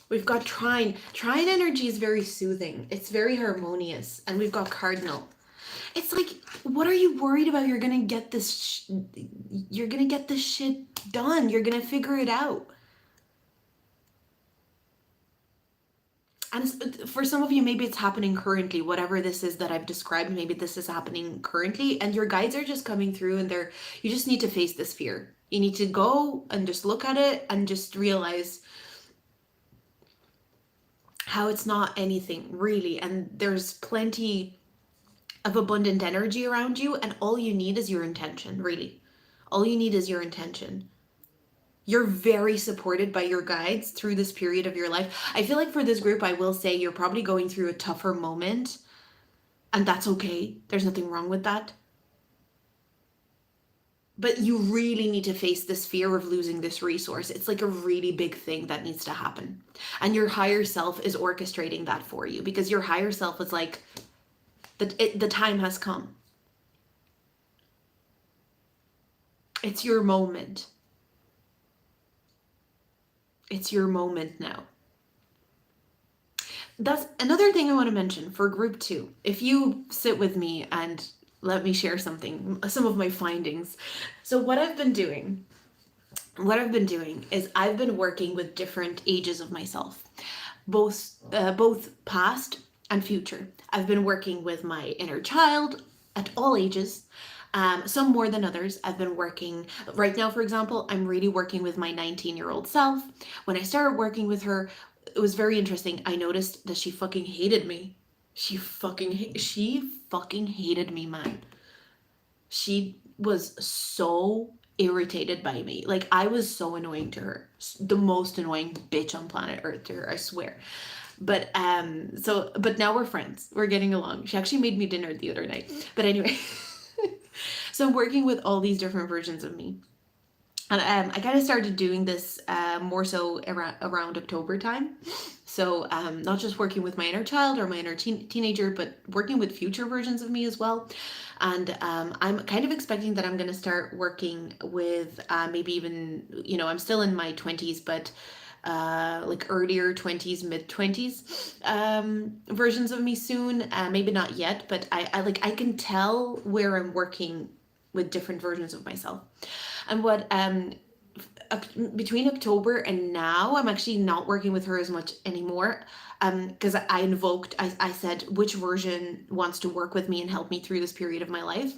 We've got Trine. Trine energy is very soothing. It's very harmonious. And we've got Cardinal. It's like, what are you worried about? You're gonna get this. You're gonna get this shit done. You're gonna figure it out. And for some of you, maybe it's happening currently. Whatever this is that I've described, maybe this is happening currently, and your guides are just coming through, and you just need to face this fear. You need to go and just look at it and just realize how it's not anything really, and there's plenty of abundant energy around you, and all you need is your intention, really. All you need is your intention. You're very supported by your guides through this period of your life. I feel like for this group, I will say you're probably going through a tougher moment, and that's okay. There's nothing wrong with that. But you really need to face this fear of losing this resource. It's like a really big thing that needs to happen. And your higher self is orchestrating that for you, because your higher self is like, the time has come. It's your moment. It's your moment now. That's another thing I want to mention for group 2. If you sit with me and let me share some of my findings. So what I've been doing is I've been working with different ages of myself, both past and future. I've been working with my inner child at all ages, some more than others. I've been working, right now, for example, I'm really working with my 19-year-old self. When I started working with her, it was very interesting. I noticed that she fucking hated me. She fucking hated me, man. She was so irritated by me. Like, I was so annoying to her. The most annoying bitch on planet Earth to her, I swear. But now we're friends. We're getting along. She actually made me dinner the other night. But anyway, so I'm working with all these different versions of me. And I kind of started doing this more so around October time. So not just working with my inner child or my inner teenager, but working with future versions of me as well. And I'm kind of expecting that I'm going to start working with maybe even, I'm still in my 20s, but like earlier 20s, mid 20s versions of me soon. Maybe not yet, but I can tell where I'm working with different versions of myself. And what between October and now, I'm actually not working with her as much anymore. Because I said, which version wants to work with me and help me through this period of my life?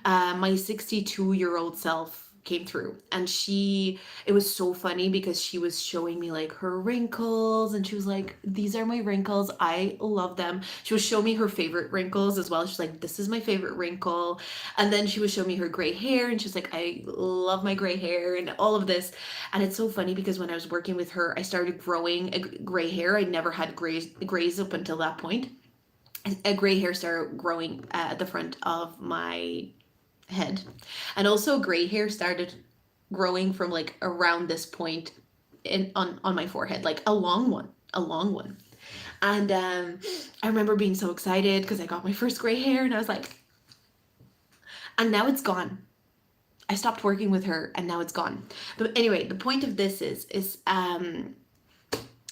My 62-year-old self came through, and it was so funny because she was showing me like her wrinkles, and she was like, these are my wrinkles, I love them. She was showing me her favorite wrinkles as well. She's like, this is my favorite wrinkle. And then she was showing me her gray hair, and she's like, I love my gray hair and all of this. And it's so funny because when I was working with her, I started growing a gray hair. I never had grays up until that point. A gray hair started growing at the front of my head, and also gray hair started growing from like around this point on my forehead, like a long one. And I remember being so excited because I got my first gray hair, and I was like, and now it's gone. I stopped working with her, and now it's gone. But anyway, the point of this is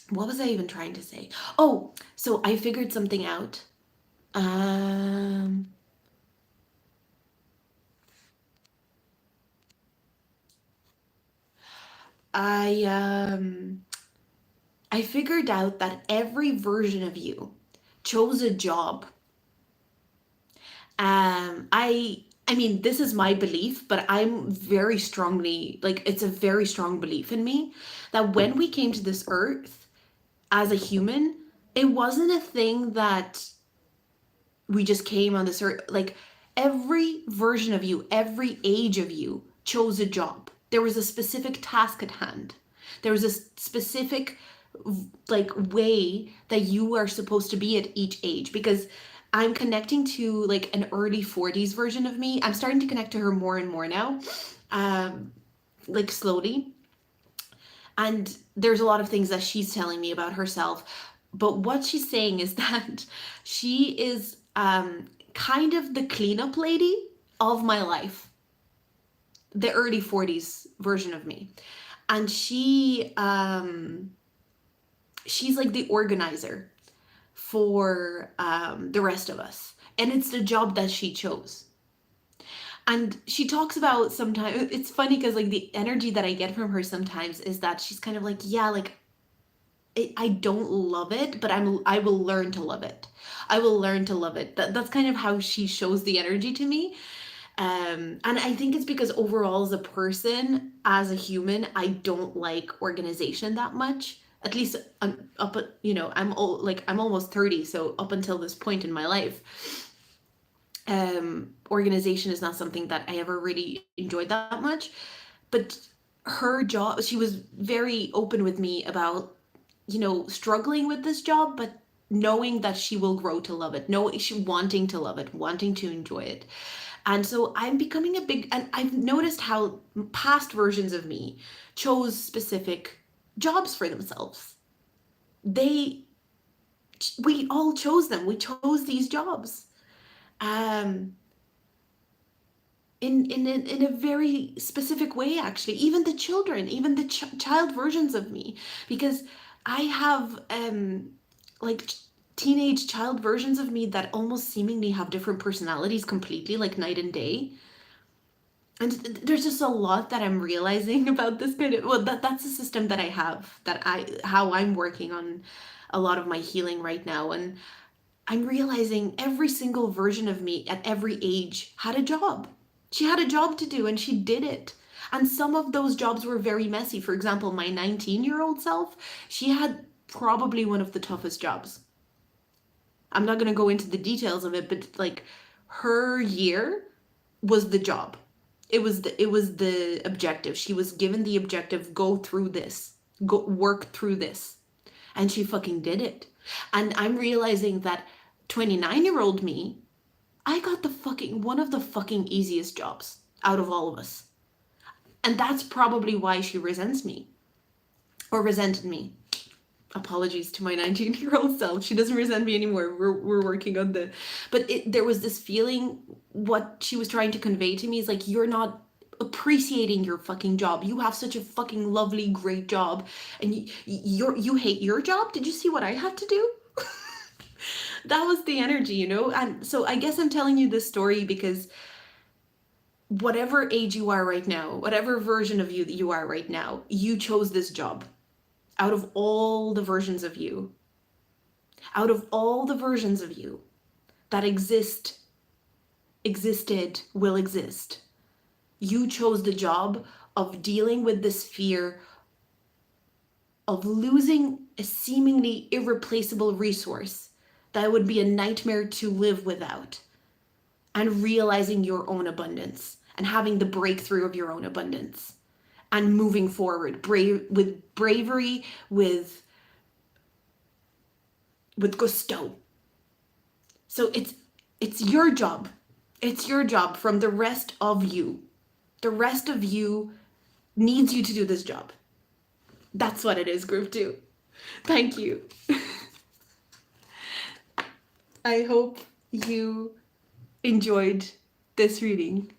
what was I even trying to say? Oh, so I figured something out. um I I figured out that every version of you chose a job. I mean, this is my belief, but I'm very strongly, like, it's a very strong belief in me that when we came to this earth as a human, it wasn't a thing that we just came on this earth. Like, every version of you, every age of you chose a job. There was a specific task at hand. There was a specific like way that you are supposed to be at each age, because I'm connecting to like an early 40s version of me. I'm starting to connect to her more and more now. Like slowly. And there's a lot of things that she's telling me about herself. But what she's saying is that she is kind of the cleanup lady of my life, the early 40s version of me. And she's like the organizer for the rest of us. And it's the job that she chose. And she talks about, sometimes it's funny because like the energy that I get from her sometimes is that she's kind of like, yeah, like I don't love it, but I will learn to love it. I will learn to love it. That's kind of how she shows the energy to me. And I think it's because overall as a person, as a human, I don't like organization that much. At least up at, I'm almost 30, so up until this point in my life, organization is not something that I ever really enjoyed that much. But her job, she was very open with me about, struggling with this job, but knowing that she will grow to love it, she wanting to love it, wanting to enjoy it. And so I'm becoming and I've noticed how past versions of me chose specific jobs for themselves. They, we all chose them. We chose these jobs. Um, in a very specific way, actually. Even the children, even the child versions of me, because I have like teenage child versions of me that almost seemingly have different personalities completely, like night and day. And there's just a lot that I'm realizing about this kind of, well, that's a system that I have, how I'm working on a lot of my healing right now. And I'm realizing every single version of me at every age had a job. She had a job to do, and she did it. And some of those jobs were very messy. For example, my 19-year-old self, she had probably one of the toughest jobs. I'm not going to go into the details of it, but like her year was the job. It was the objective. She was given the objective, go through this, go work through this. And she fucking did it. And I'm realizing that 29-year-old me, I got one of the fucking easiest jobs out of all of us. And that's probably why she resents me or resented me. Apologies to my 19-year-old self. She doesn't resent me anymore. We're working on the, but there was this feeling, what she was trying to convey to me is like, you're not appreciating your fucking job. You have such a fucking lovely, great job, and you hate your job. Did you see what I had to do? That was the energy, you know? And so I guess I'm telling you this story because whatever age you are right now, whatever version of you that you are right now, you chose this job. Out of all the versions of you, out of all the versions of you that existed, will exist, you chose the job of dealing with this fear of losing a seemingly irreplaceable resource that would be a nightmare to live without, and realizing your own abundance and having the breakthrough of your own abundance and moving forward with bravery, with gusto. So it's your job. It's your job from the rest of you. The rest of you needs you to do this job. That's what it is, group 2. Thank you. I hope you enjoyed this reading.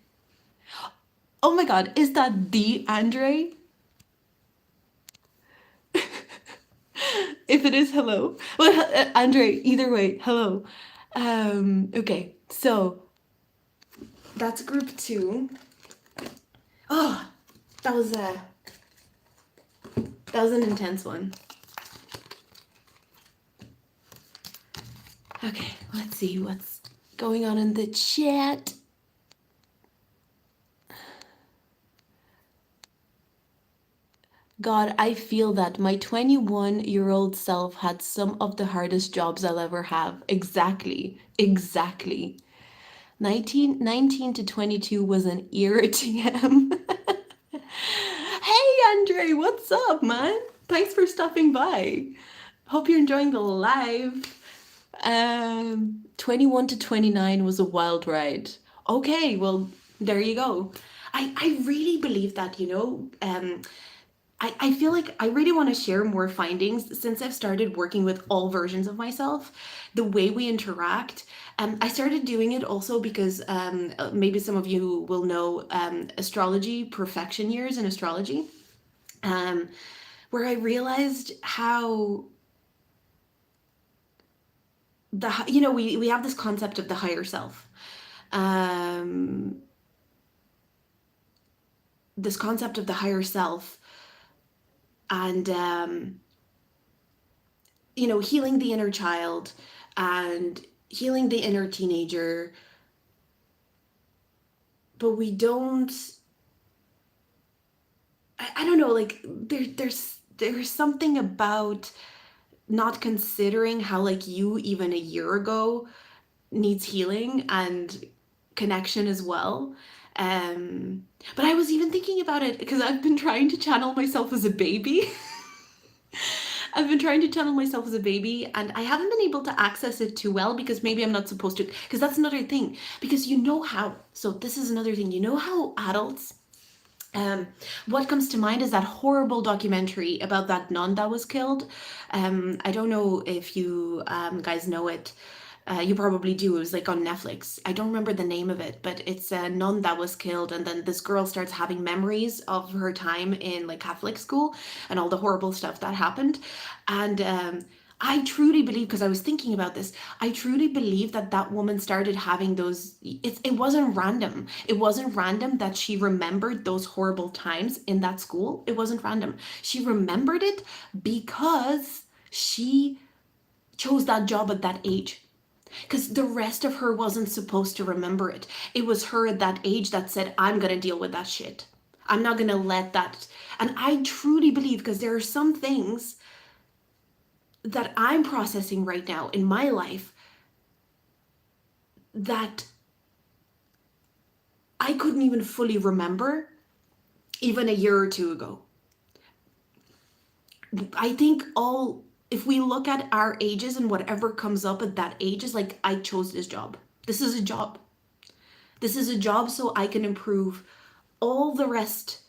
Oh my god, is that the Andre? If it is, hello. Well, Andre, either way, hello. Okay, so that's group 2. Oh, that was an intense one. Okay, let's see what's going on in the chat. God, I feel that my 21-year-old self had some of the hardest jobs I'll ever have. Exactly. 19 to 22 was an era TM. Hey, Andre, what's up, man? Thanks for stopping by. Hope you're enjoying the live. 21 to 29 was a wild ride. Okay, well, there you go. I really believe that, you know, I feel like I really want to share more findings since I've started working with all versions of myself, the way we interact. I started doing it also because maybe some of you will know astrology, perfection years in astrology, where I realized how we have this concept of the higher self. This concept of the higher self and healing the inner child and healing the inner teenager, but we don't, I don't know, like there's something about not considering how like you even a year ago needs healing and connection as well. But I was even thinking about it because I've been trying to channel myself as a baby. I've been trying to channel myself as a baby and I haven't been able to access it too well because maybe I'm not supposed to, because that's another thing. Because this is another thing, you know how adults, what comes to mind is that horrible documentary about that nun that was killed. I don't know if you guys know it. You probably do. It was like on Netflix. I don't remember the name of it, but it's a nun that was killed, and then this girl starts having memories of her time in like Catholic school and all the horrible stuff that happened. And I truly believe, because I was thinking about this, I truly believe that woman started having those. It wasn't random. It wasn't random that she remembered those horrible times in that school. It wasn't random. She remembered it because she chose that job at that age. Because the rest of her wasn't supposed to remember it. It was her at that age that said, I'm going to deal with that shit. I'm not going to let that. And I truly believe, because there are some things that I'm processing right now in my life that I couldn't even fully remember even a year or two ago. I think if we look at our ages and whatever comes up at that age is like, I chose this job. This is a job. This is a job so I can improve all the rest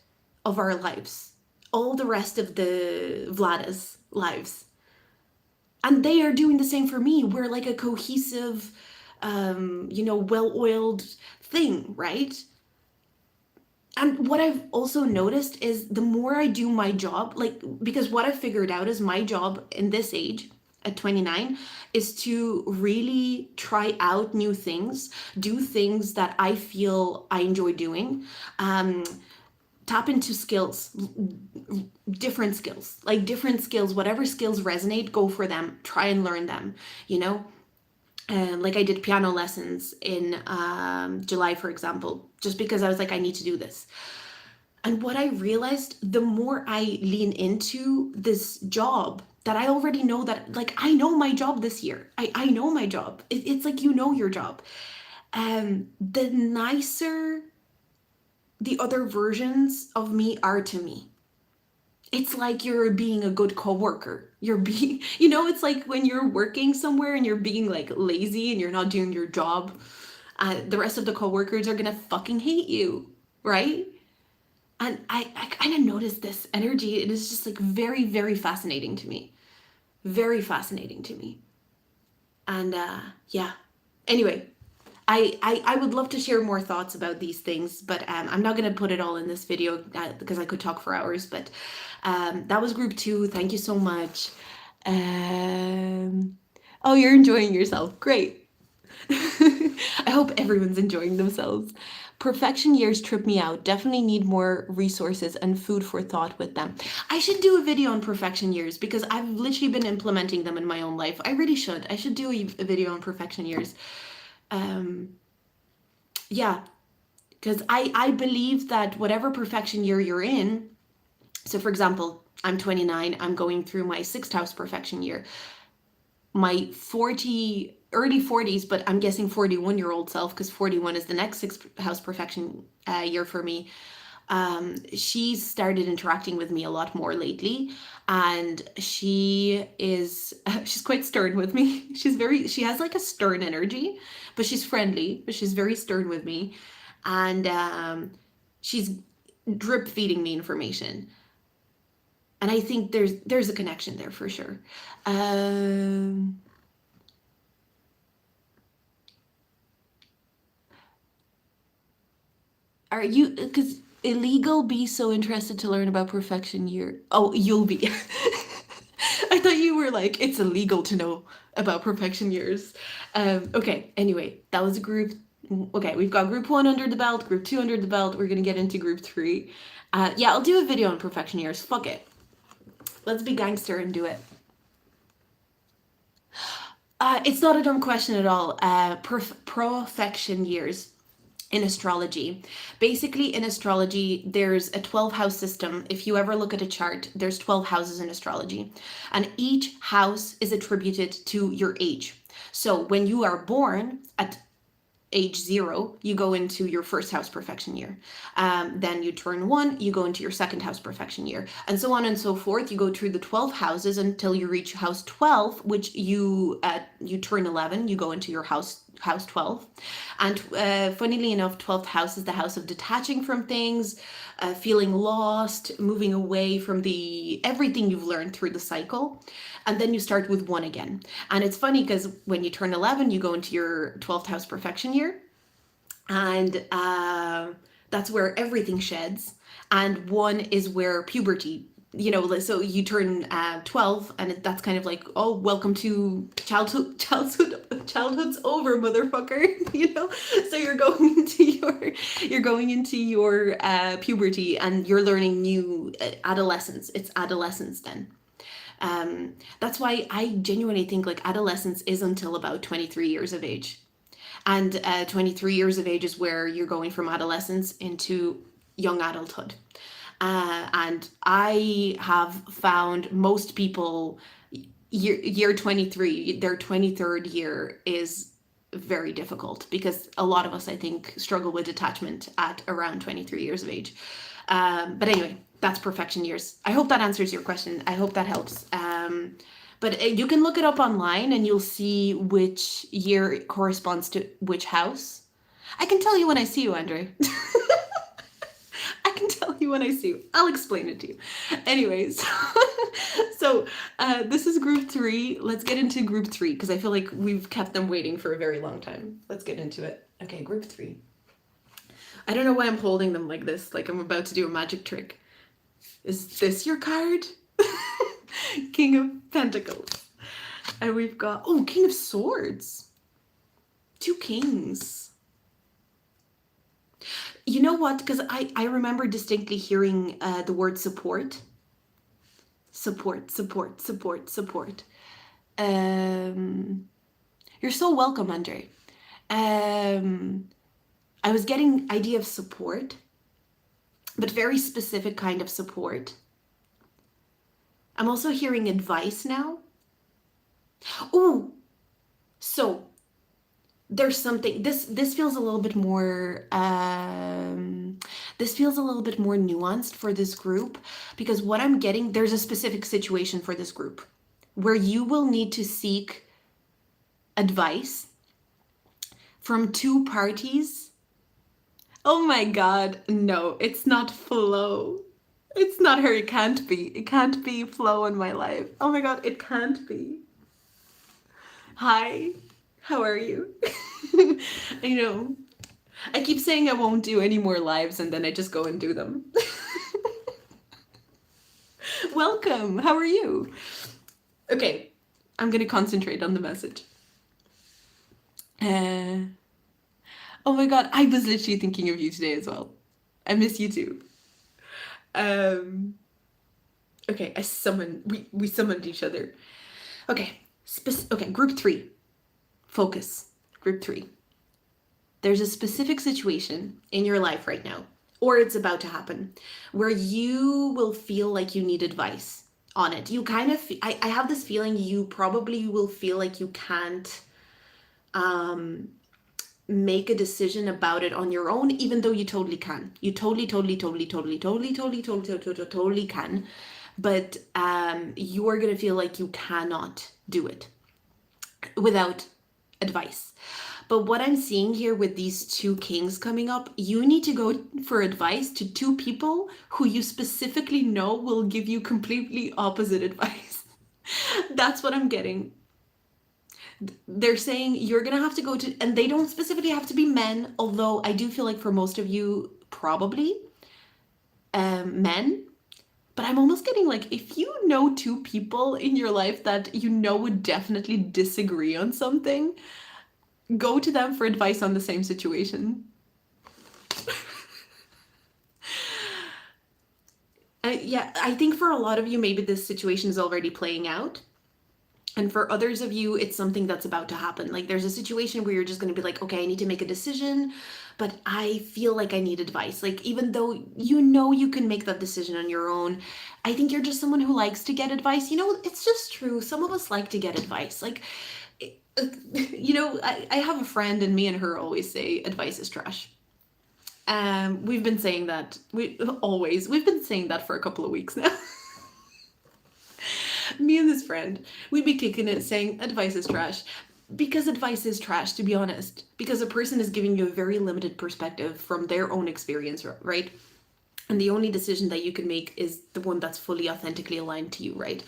of our lives, all the rest of the Vlada's lives. And they are doing the same for me. We're like a cohesive, well-oiled thing, right? And what I've also noticed is the more I do my job, like, because what I've figured out is my job in this age at 29 is to really try out new things, do things that I feel I enjoy doing, tap into skills, different skills, whatever skills resonate, go for them, try and learn them, you know? Like I did piano lessons in July, for example, just because I was like, I need to do this. And what I realized, the more I lean into this job, that I already know that, like, I know my job this year. I know my job. It's like, you know your job. The nicer the other versions of me are to me. It's like you're being a good coworker. You're being, it's like when you're working somewhere and you're being like lazy and you're not doing your job, the rest of the coworkers are gonna fucking hate you, right? And I kind of noticed this energy. It is just like very, very fascinating to me. Very fascinating to me. And yeah. Anyway, I would love to share more thoughts about these things, but I'm not going to put it all in this video because I could talk for hours. But that was group 2. Thank you so much. Oh, you're enjoying yourself. Great. I hope everyone's enjoying themselves. Perfection years trip me out. Definitely need more resources and food for thought with them. I should do a video on perfection years because I've literally been implementing them in my own life. I really should. I should do a video on perfection years. Yeah, because I believe that whatever perfection year you're in, so for example, I'm 29, I'm going through my 6th house perfection year. My early 40s, but I'm guessing 41-year-old self, because 41 is the next 6th house perfection year for me. She's started interacting with me a lot more lately, and she's quite stern with me. She has like a stern energy, but she's friendly, but she's very stern with me. And she's drip feeding me information. And I think there's a connection there for sure. Are you, because illegal, be so interested to learn about perfection year? Oh, you'll be. I thought you were like, it's illegal to know about perfection years. Okay, anyway, that was a group. Okay, we've got group 1 under the belt, group 2 under the belt. We're gonna get into group 3. Yeah, I'll do a video on perfection years. Fuck it. Let's be gangster and do it. It's not a dumb question at all. Perfection years in astrology. Basically, in astrology, there's a 12-house system. If you ever look at a chart, there's 12 houses in astrology. And each house is attributed to your age. So when you are born at age 0, you go into your 1st house perfection year. Then you turn 1, you go into your 2nd house perfection year, and so on and so forth. You go through the 12 houses until you reach house 12, which you turn 11, you go into your house 12. And funnily enough, 12th house is the house of detaching from things, feeling lost, moving away from everything you've learned through the cycle. And then you start with 1 again. And it's funny because when you turn 11, you go into your 12th house perfection year. And that's where everything sheds. And 1 is where puberty, so you turn 12, and that's kind of like, oh, welcome to childhood's over, motherfucker. So you're going into your puberty, and you're learning new adolescence. It's adolescence then. That's why I genuinely think like adolescence is until about 23 years of age. And 23 years of age is where you're going from adolescence into young adulthood. And I have found most people, year 23, their 23rd year is very difficult, because a lot of us, I think, struggle with detachment at around 23 years of age. But anyway, that's perfection years. I hope that answers your question. I hope that helps. But you can look it up online and you'll see which year corresponds to which house. I can tell you when I see you, Andre. I can tell you me when I see you. I'll explain it to you. Anyways, so this is group 3. Let's get into group 3 because I feel like we've kept them waiting for a very long time. Let's get into it. Okay, group 3. I don't know why I'm holding them like this, like I'm about to do a magic trick. Is this your card? King of Pentacles. And we've got, oh, King of Swords. 2 kings. You know what? Because I remember distinctly hearing the word support. Support, support, support, support. You're so welcome, Andre. I was getting idea of support, but very specific kind of support. I'm also hearing advice now. Oh, so there's something, this feels a little bit more nuanced for this group, because what I'm getting, there's a specific situation for this group where you will need to seek advice from 2 parties. Oh my god, no, it's not Flo. It's not her, it can't be. It can't be Flo in my life. Oh my god, it can't be. Hi, how are you? I know. I keep saying I won't do any more lives and then I just go and do them. Welcome, how are you? Okay, I'm gonna concentrate on the message. Oh my god, I was literally thinking of you today as well. I miss you too. Okay, we summoned each other. Okay, okay, group 3. Focus. Group 3. There's a specific situation in your life right now, or it's about to happen, where you will feel like you need advice on it. You kind of, I have this feeling you probably will feel like you can't make a decision about it on your own, even though you totally can. You totally can. But you are going to feel like you cannot do it without advice. But what I'm seeing here with these 2 kings coming up, you need to go for advice to 2 people who you specifically know will give you completely opposite advice. That's what I'm getting. They're saying you're gonna have to go to, and they don't specifically have to be men, although I do feel like for most of you, probably men. But I'm almost getting like, if you know 2 people in your life that you know would definitely disagree on something, go to them for advice on the same situation. Yeah, I think for a lot of you, maybe this situation is already playing out. And for others of you, it's something that's about to happen. Like there's a situation where you're just going to be like, okay, I need to make a decision, but I feel like I need advice. Like even though you know you can make that decision on your own, I think you're just someone who likes to get advice. You know, it's just true. Some of us like to get advice. Like, you know, I have a friend and me and her always say advice is trash. We've been saying that. We've been saying that for a couple of weeks now. Me and this friend, we'd be kicking it saying advice is trash. Because advice is trash, to be honest. Because a person is giving you a very limited perspective from their own experience, right? And the only decision that you can make is the one that's fully authentically aligned to you, right?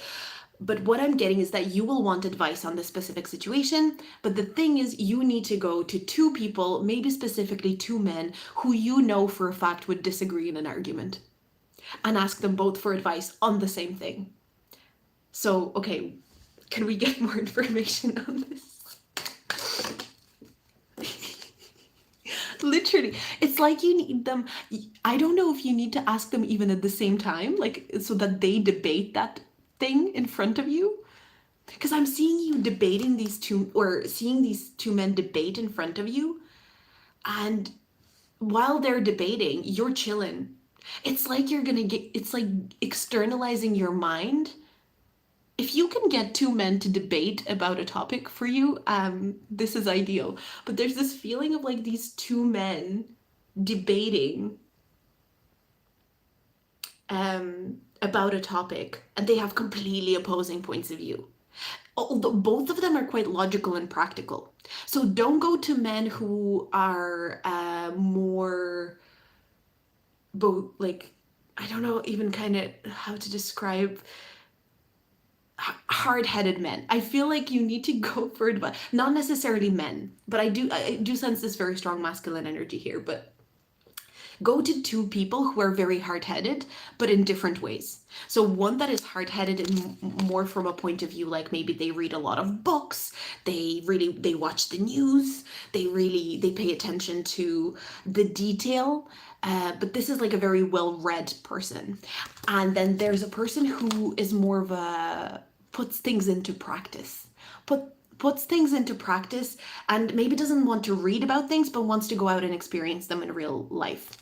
But what I'm getting is that you will want advice on this specific situation. But the thing is, you need to go to 2 people, maybe specifically 2 men, who you know for a fact would disagree in an argument. And ask them both for advice on the same thing. So, okay, can we get more information on this? Literally, it's like you need them. I don't know if you need to ask them even at the same time, like so that they debate that thing in front of you. Because I'm seeing you debating these 2, or seeing these 2 men debate in front of you. And while they're debating, you're chilling. It's like you're gonna get, it's like externalizing your mind. If you can get 2 men to debate about a topic for you, this is ideal. But there's this feeling of like these 2 men debating about a topic, and they have completely opposing points of view. Although both of them are quite logical and practical. So don't go to men who are more like I don't know even kind of how to describe hard-headed men. I feel like you need to go for advice. Not necessarily men, but I do sense this very strong masculine energy here. But go to two people who are very hard-headed, but in different ways. So one that is hard-headed and more from a point of view like maybe they read a lot of books, they watch the news, they pay attention to the detail. But this is like a very well-read person. And then there's a person who is more of a puts things into practice. Puts things into practice and maybe doesn't want to read about things but wants to go out and experience them in real life.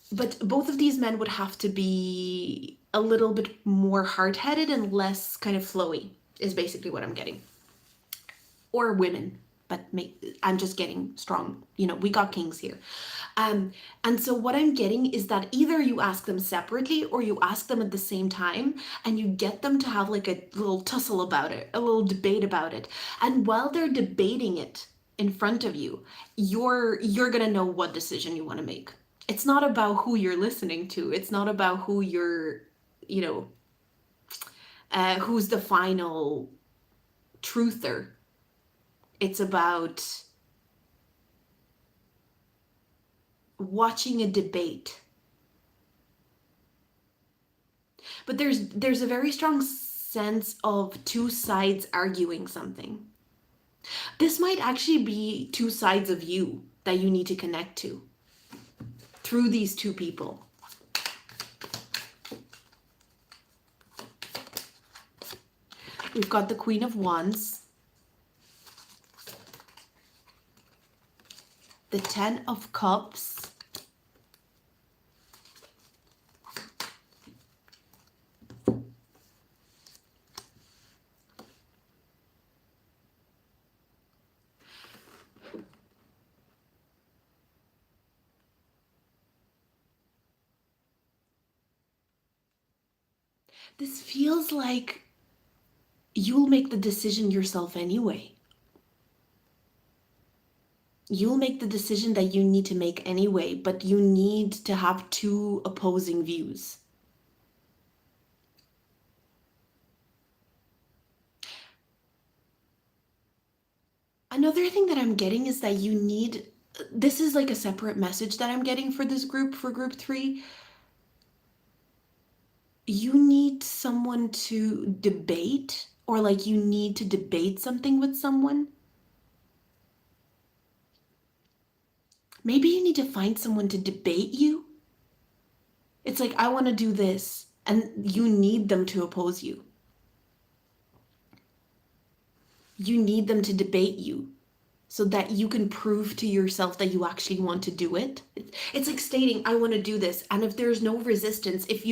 But both of these men would have to be a little bit more hard-headed and less kind of flowy, is basically what I'm getting. Or women, but I'm just getting strong. We got kings here. And so what I'm getting is that either you ask them separately or you ask them at the same time and you get them to have like a little tussle about it, a little debate about it. And while they're debating it in front of you, you're gonna know what decision you want to make. It's not about who you're listening to. It's not about who you're, who's the final truther. It's about watching a debate. But there's a very strong sense of two sides arguing something. This might actually be two sides of you that you need to connect to through these two people. We've got the Queen of Wands, the Ten of Cups, this feels like you'll make the decision yourself anyway. You'll make the decision that you need to make anyway, but you need to have two opposing views. Another thing that I'm getting is that this is like a separate message that I'm getting for this group, for group 3. You need someone to debate, or like you need to debate something with someone. Maybe you need to find someone to debate you. It's like, I want to do this, and you need them to oppose you. You need them to debate you so that you can prove to yourself that you actually want to do it. It's like stating, I want to do this. And if there's no resistance, this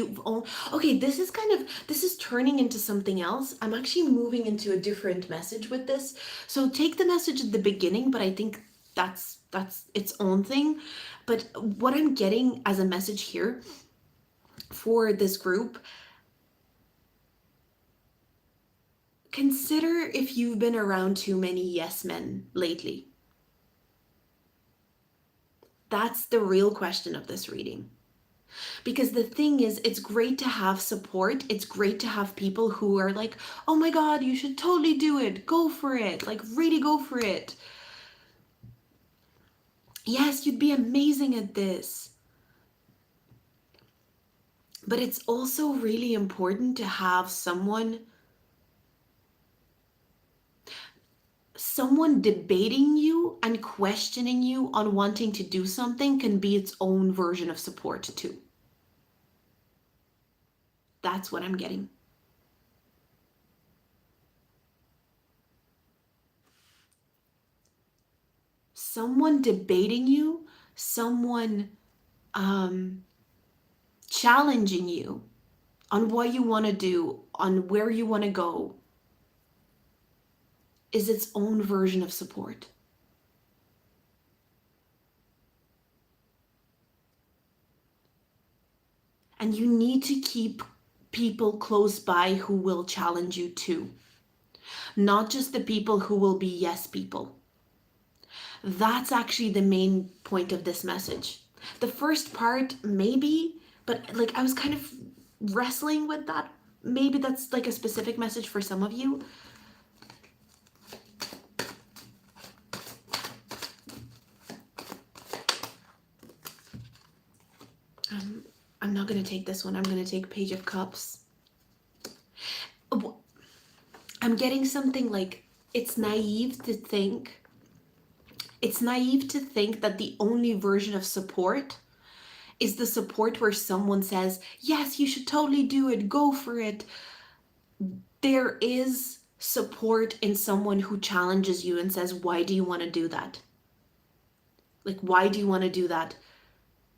is turning into something else. I'm actually moving into a different message with this. So take the message at the beginning, but I think that's its own thing. But what I'm getting as a message here for this group, consider if you've been around too many yes men lately. That's the real question of this reading. Because the thing is, it's great to have support. It's great to have people who are like, oh my God, you should totally do it. Go for it. Like, really go for it. Yes, you'd be amazing at this. But it's also really important to have someone debating you and questioning you on wanting to do something can be its own version of support too. That's what I'm getting. Someone debating you, someone challenging you on what you want to do, on where you want to go, is its own version of support. And you need to keep people close by who will challenge you too. Not just the people who will be yes people. That's actually the main point of this message. The first part, maybe, but like I was kind of wrestling with that. Maybe that's like a specific message for some of you. I'm not going to take this one. I'm going to take Page of Cups. I'm getting something like it's naive to think that the only version of support is the support where someone says, yes, you should totally do it, go for it. There is support in someone who challenges you and says, why do you want to do that? Like, why do you want to do that?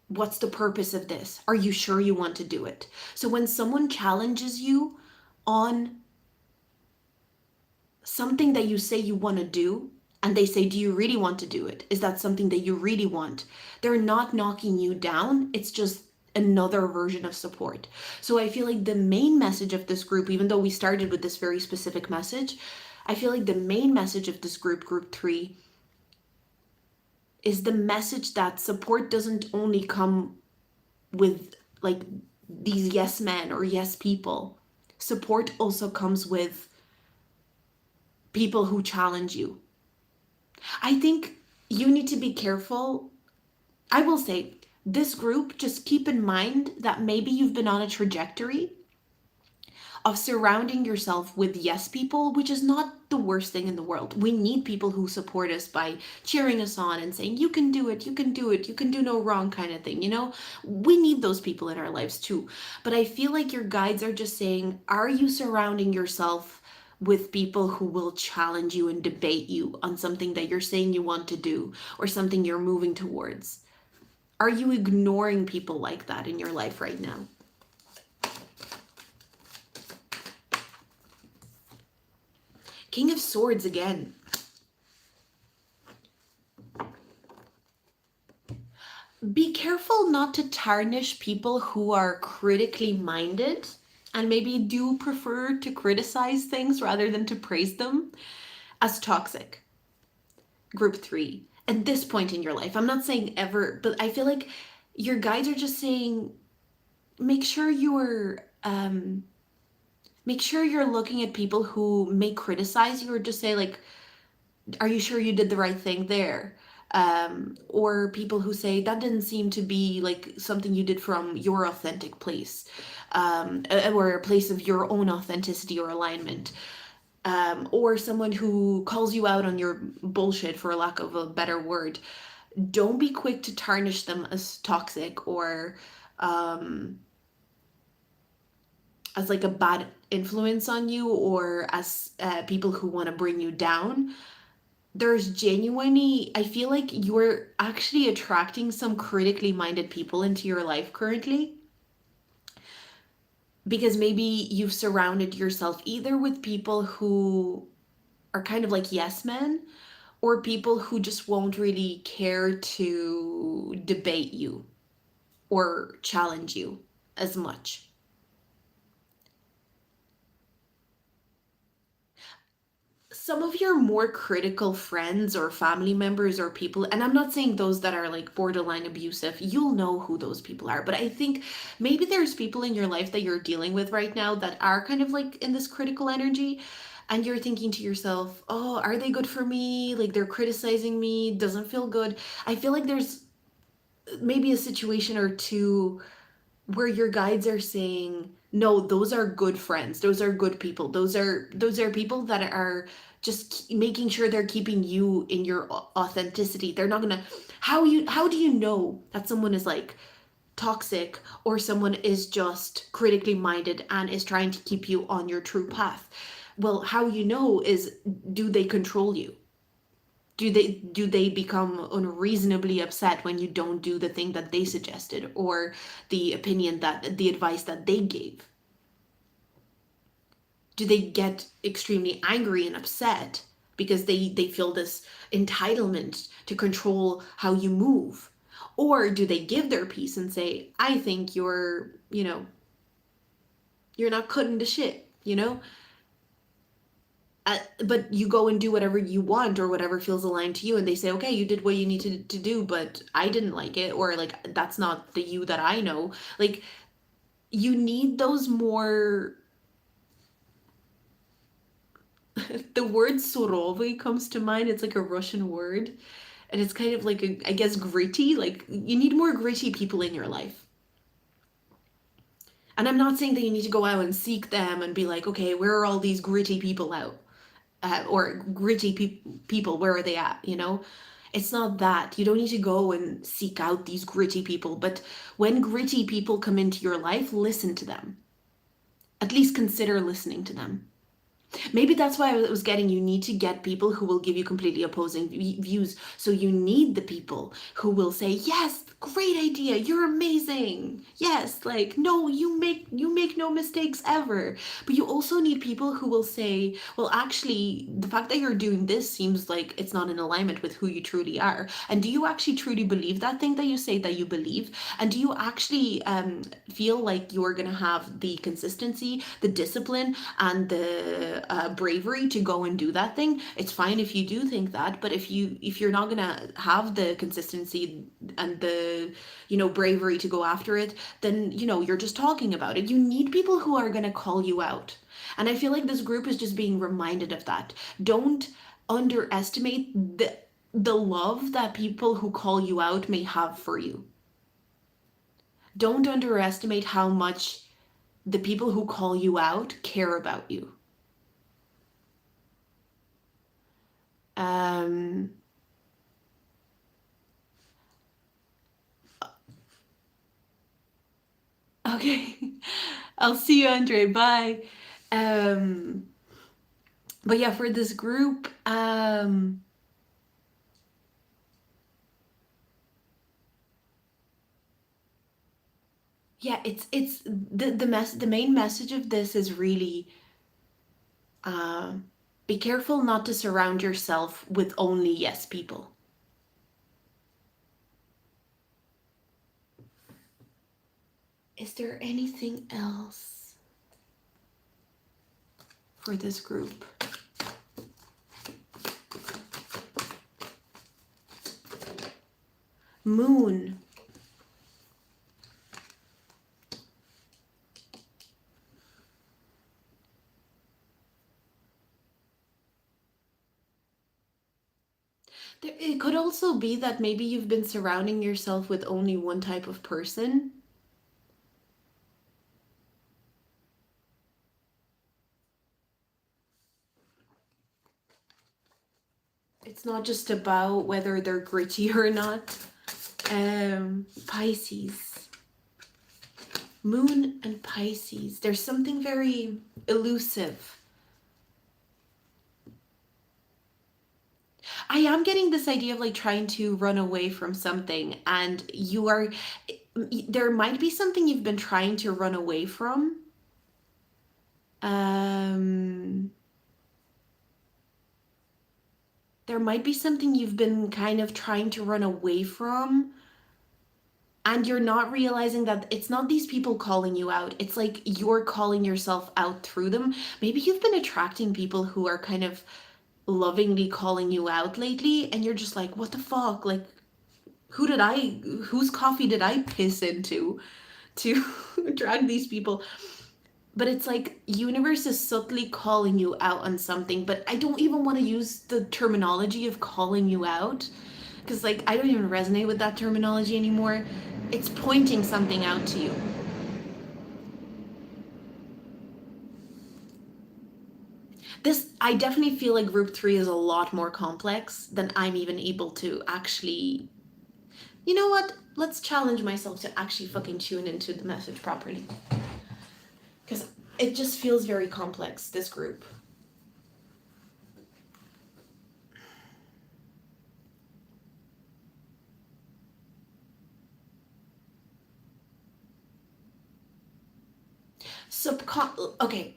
What's the purpose of this? Are you sure you want to do it? So when someone challenges you on something that you say you want to do, and they say, do you really want to do it? Is that something that you really want? They're not knocking you down. It's just another version of support. So I feel like the main message of this group, even though we started with this very specific message, I feel like the main message of this group, group 3, is the message that support doesn't only come with like these yes men or yes people. Support also comes with people who challenge you. I think you need to be careful. I will say, this group, just keep in mind that maybe you've been on a trajectory of surrounding yourself with yes people, which is not the worst thing in the world. We need people who support us by cheering us on and saying, you can do it, you can do it, you can do no wrong, kind of thing, you know? We need those people in our lives too. But I feel like your guides are just saying, are you surrounding yourself with people who will challenge you and debate you on something that you're saying you want to do or something you're moving towards? Are you ignoring people like that in your life right now? King of Swords again. Be careful not to tarnish people who are critically minded and maybe do prefer to criticize things rather than to praise them as toxic. Group 3. At this point in your life, I'm not saying ever, but I feel like your guides are just saying, make sure you're looking at people who may criticize you or just say like, are you sure you did the right thing there? Or people who say that didn't seem to be like something you did from your authentic place, or a place of your own authenticity or alignment. Or someone who calls you out on your bullshit, for lack of a better word. Don't be quick to tarnish them as toxic or as like a bad influence on you, or as people who want to bring you down. There's genuinely, I feel like you're actually attracting some critically minded people into your life currently, because maybe you've surrounded yourself either with people who are kind of like yes men, or people who just won't really care to debate you or challenge you as much. Some of your more critical friends or family members or people, and I'm not saying those that are like borderline abusive, you'll know who those people are, but I think maybe there's people in your life that you're dealing with right now that are kind of like in this critical energy, and you're thinking to yourself, oh, are they good for me? Like, they're criticizing me, doesn't feel good. I feel like there's maybe a situation or two where your guides are saying, no, those are good friends, those are good people, those are people that are just making sure they're keeping you in your authenticity. They're not gonna, how do you know that someone is like toxic or someone is just critically minded and is trying to keep you on your true path? Well, how you know is, do they control you? Do they become unreasonably upset when you don't do the thing that they suggested, or the advice that they gave? Do they get extremely angry and upset because they feel this entitlement to control how you move? Or do they give their piece and say, I think you're not cutting the shit, you know? but you go and do whatever you want or whatever feels aligned to you, and they say, okay, you did what you need to do, but I didn't like it, or like that's not the you that I know. Like, you need those more. The word surowy comes to mind. It's like a Russian word, and it's kind of like I guess gritty. Like, you need more gritty people in your life. And I'm not saying that you need to go out and seek them and be like, okay, where are all these gritty people out? Or gritty people, where are they at? It's not that. You don't need to go and seek out these gritty people. But when gritty people come into your life, listen to them. At least consider listening to them. Maybe that's why I was getting, you need to get people who will give you completely opposing views. So you need the people who will say, yes, great idea, you're amazing. Yes, like, no, you make no mistakes ever. But you also need people who will say, well, actually, the fact that you're doing this seems like it's not in alignment with who you truly are. And do you actually truly believe that thing that you say that you believe? And do you actually feel like you're going to have the consistency, the discipline, and the bravery to go and do that thing? It's fine if you do think that, but if you're not gonna have the consistency and the bravery to go after it, then you're just talking about it. You need people who are gonna call you out, and I feel like this group is just being reminded of that. Don't underestimate the love that people who call you out may have for you. Don't underestimate how much the people who call you out care about you. Um, okay. I'll see you, Andre. Bye. Um, but yeah, for this group, yeah, it's the main message of this is really be careful not to surround yourself with only yes people. Is there anything else for this group? Moon. It could also be that maybe you've been surrounding yourself with only one type of person. It's not just about whether they're gritty or not. Pisces. Moon and Pisces. There's something very elusive. I am getting this idea of like trying to run away from something, and there might be something you've been trying to run away from. There might be something you've been kind of trying to run away from, and you're not realizing that it's not these people calling you out. It's like you're calling yourself out through them. Maybe you've been attracting people who are kind of lovingly calling you out lately, and you're just like, what the fuck? Like, whose coffee did I piss into to drag these people? But it's like universe is subtly calling you out on something, but I don't even want to use the terminology of calling you out, because like I don't even resonate with that terminology anymore. It's pointing something out to you. I definitely feel like group 3 is a lot more complex than I'm even able to actually. You know what? Let's challenge myself to actually fucking tune into the message properly, because it just feels very complex, this group. Okay.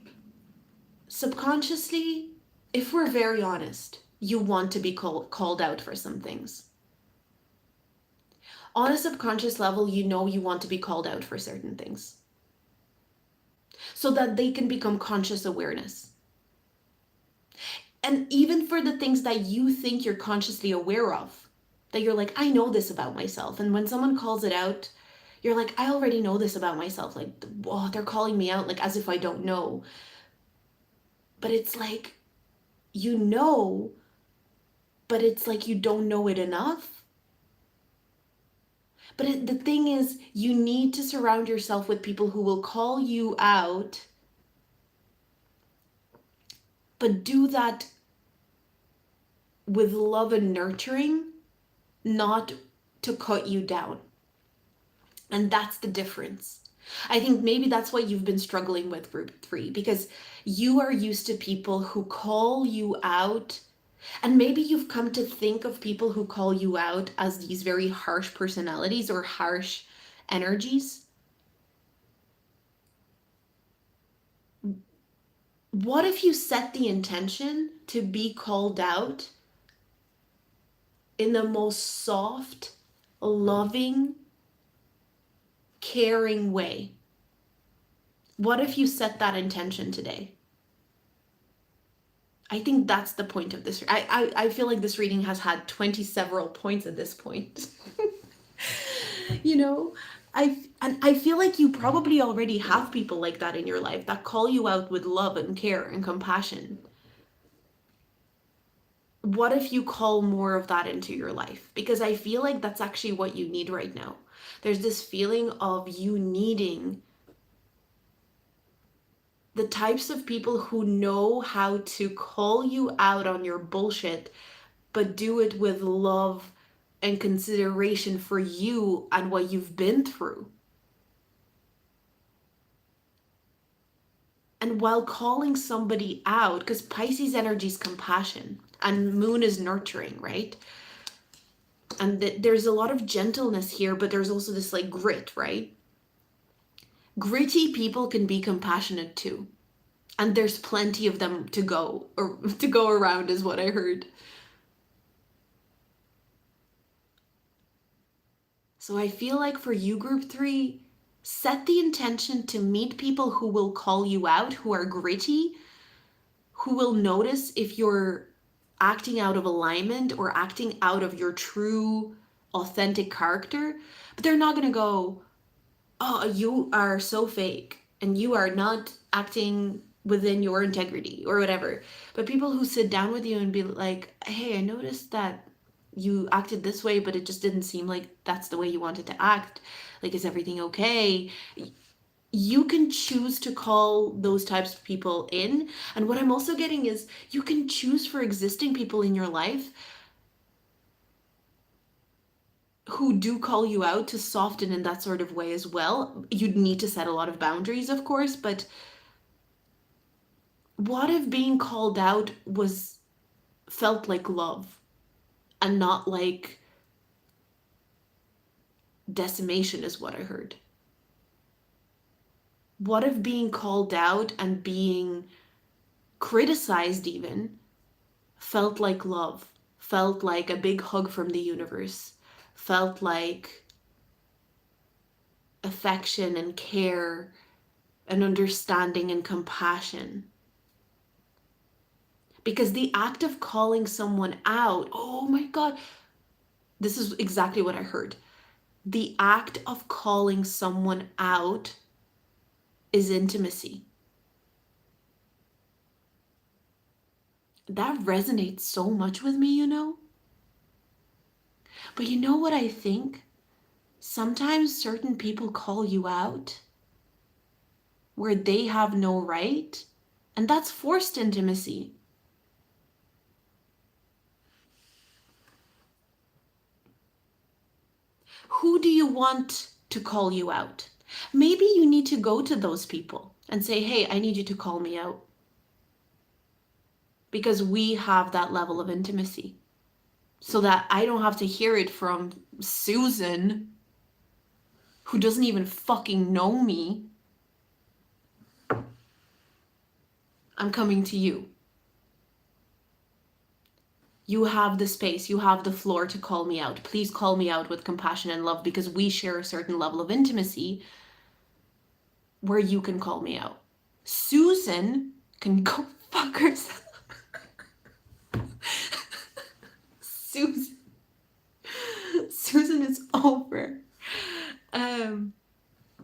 Subconsciously, if we're very honest, you want to be called out for some things. On a subconscious level, you know you want to be called out for certain things, so that they can become conscious awareness. And even for the things that you think you're consciously aware of, that you're like, I know this about myself. And when someone calls it out, you're like, I already know this about myself. Like, oh, they're calling me out, like as if I don't know. But it's like, you know, but it's like you don't know it enough. But the thing is, you need to surround yourself with people who will call you out, but do that with love and nurturing, not to cut you down. And that's the difference. I think maybe that's why you've been struggling with group 3, because you are used to people who call you out. And maybe you've come to think of people who call you out as these very harsh personalities or harsh energies. What if you set the intention to be called out in the most soft, loving, caring way? What if you set that intention today? I think that's the point of this. I feel like this reading has had 20 several points at this point. You know, I feel like you probably already have people like that in your life that call you out with love and care and compassion. What if you call more of that into your life? Because I feel like that's actually what you need right now. There's this feeling of you needing the types of people who know how to call you out on your bullshit, but do it with love and consideration for you and what you've been through. And while calling somebody out, because Pisces energy is compassion and moon is nurturing, right? And there's a lot of gentleness here, but there's also this like grit, right? Gritty people can be compassionate too. And there's plenty of them to go, or to go around is what I heard. So I feel like for you, group 3, set the intention to meet people who will call you out, who are gritty, who will notice if you're acting out of alignment or acting out of your true, authentic character. But they're not going to go, oh, you are so fake and you are not acting within your integrity or whatever. But people who sit down with you and be like, hey, I noticed that you acted this way, but it just didn't seem like that's the way you wanted to act. Like, is everything okay? You can choose to call those types of people in. And what I'm also getting is you can choose for existing people in your life who do call you out to soften in that sort of way as well. You'd need to set a lot of boundaries, of course, but what if being called out felt like love and not like decimation, is what I heard. What if being called out and being criticized even felt like love, felt like a big hug from the universe, felt like affection and care and understanding and compassion? Because the act of calling someone out, oh my God, this is exactly what I heard. The act of calling someone out is intimacy. That resonates so much with me, you know? But you know what I think? Sometimes certain people call you out where they have no right, and that's forced intimacy. Who do you want to call you out? Maybe you need to go to those people and say, hey, I need you to call me out. Because we have that level of intimacy. So that I don't have to hear it from Susan, who doesn't even fucking know me. I'm coming to you. You have the space, you have the floor to call me out. Please call me out with compassion and love, because we share a certain level of intimacy where you can call me out. Susan can go fuck herself. Susan. Susan is over. Um,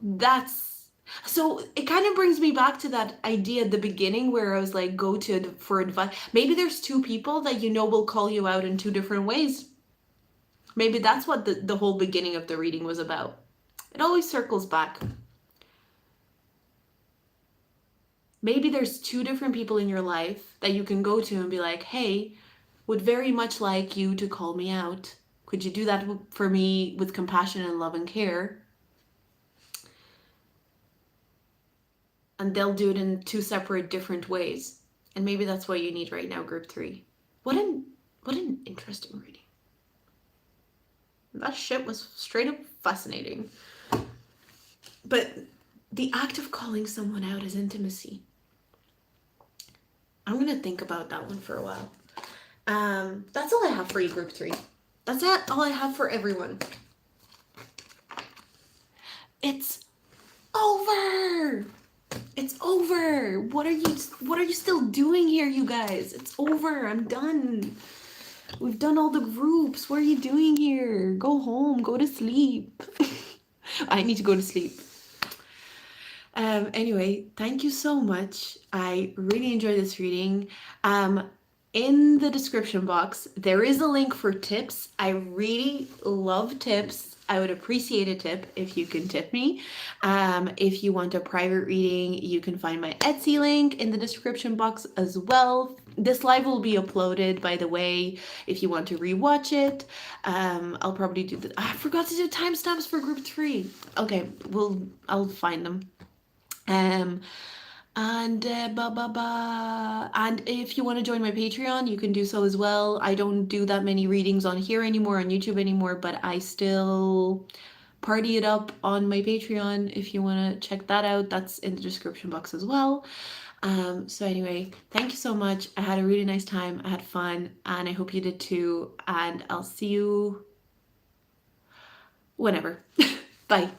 that's so it kind of brings me back to that idea at the beginning where I was like, go to for advice. Maybe there's two people that you know will call you out in two different ways. Maybe that's what the whole beginning of the reading was about. It always circles back. Maybe there's two different people in your life that you can go to and be like, hey, would very much like you to call me out. Could you do that for me with compassion and love and care? And they'll do it in two separate different ways. And maybe that's what you need right now, group 3. What an interesting reading. That shit was straight up fascinating. But the act of calling someone out is intimacy. I'm gonna think about that one for a while. That's all I have for you, group 3. That's all I have for everyone. It's over. It's over. What are you still doing here, you guys? It's over. I'm done. We've done all the groups. What are you doing here? Go home. Go to sleep. I need to go to sleep. Anyway, thank you so much. I really enjoyed this reading. In the description box, there is a link for tips. I really love tips. I would appreciate a tip if you can tip me. If you want a private reading, you can find my Etsy link in the description box as well. This live will be uploaded, by the way, if you want to rewatch it. I'll probably do I forgot to do timestamps for group 3. Okay, I'll find them. And if you want to join my Patreon, you can do so as well. I don't do that many readings on here anymore, on YouTube anymore, but I still party it up on my Patreon. If you want to check that out, that's in the description box as well. So anyway, thank you so much. I had a really nice time. I had fun, and I hope you did too. And I'll see you whenever. Bye.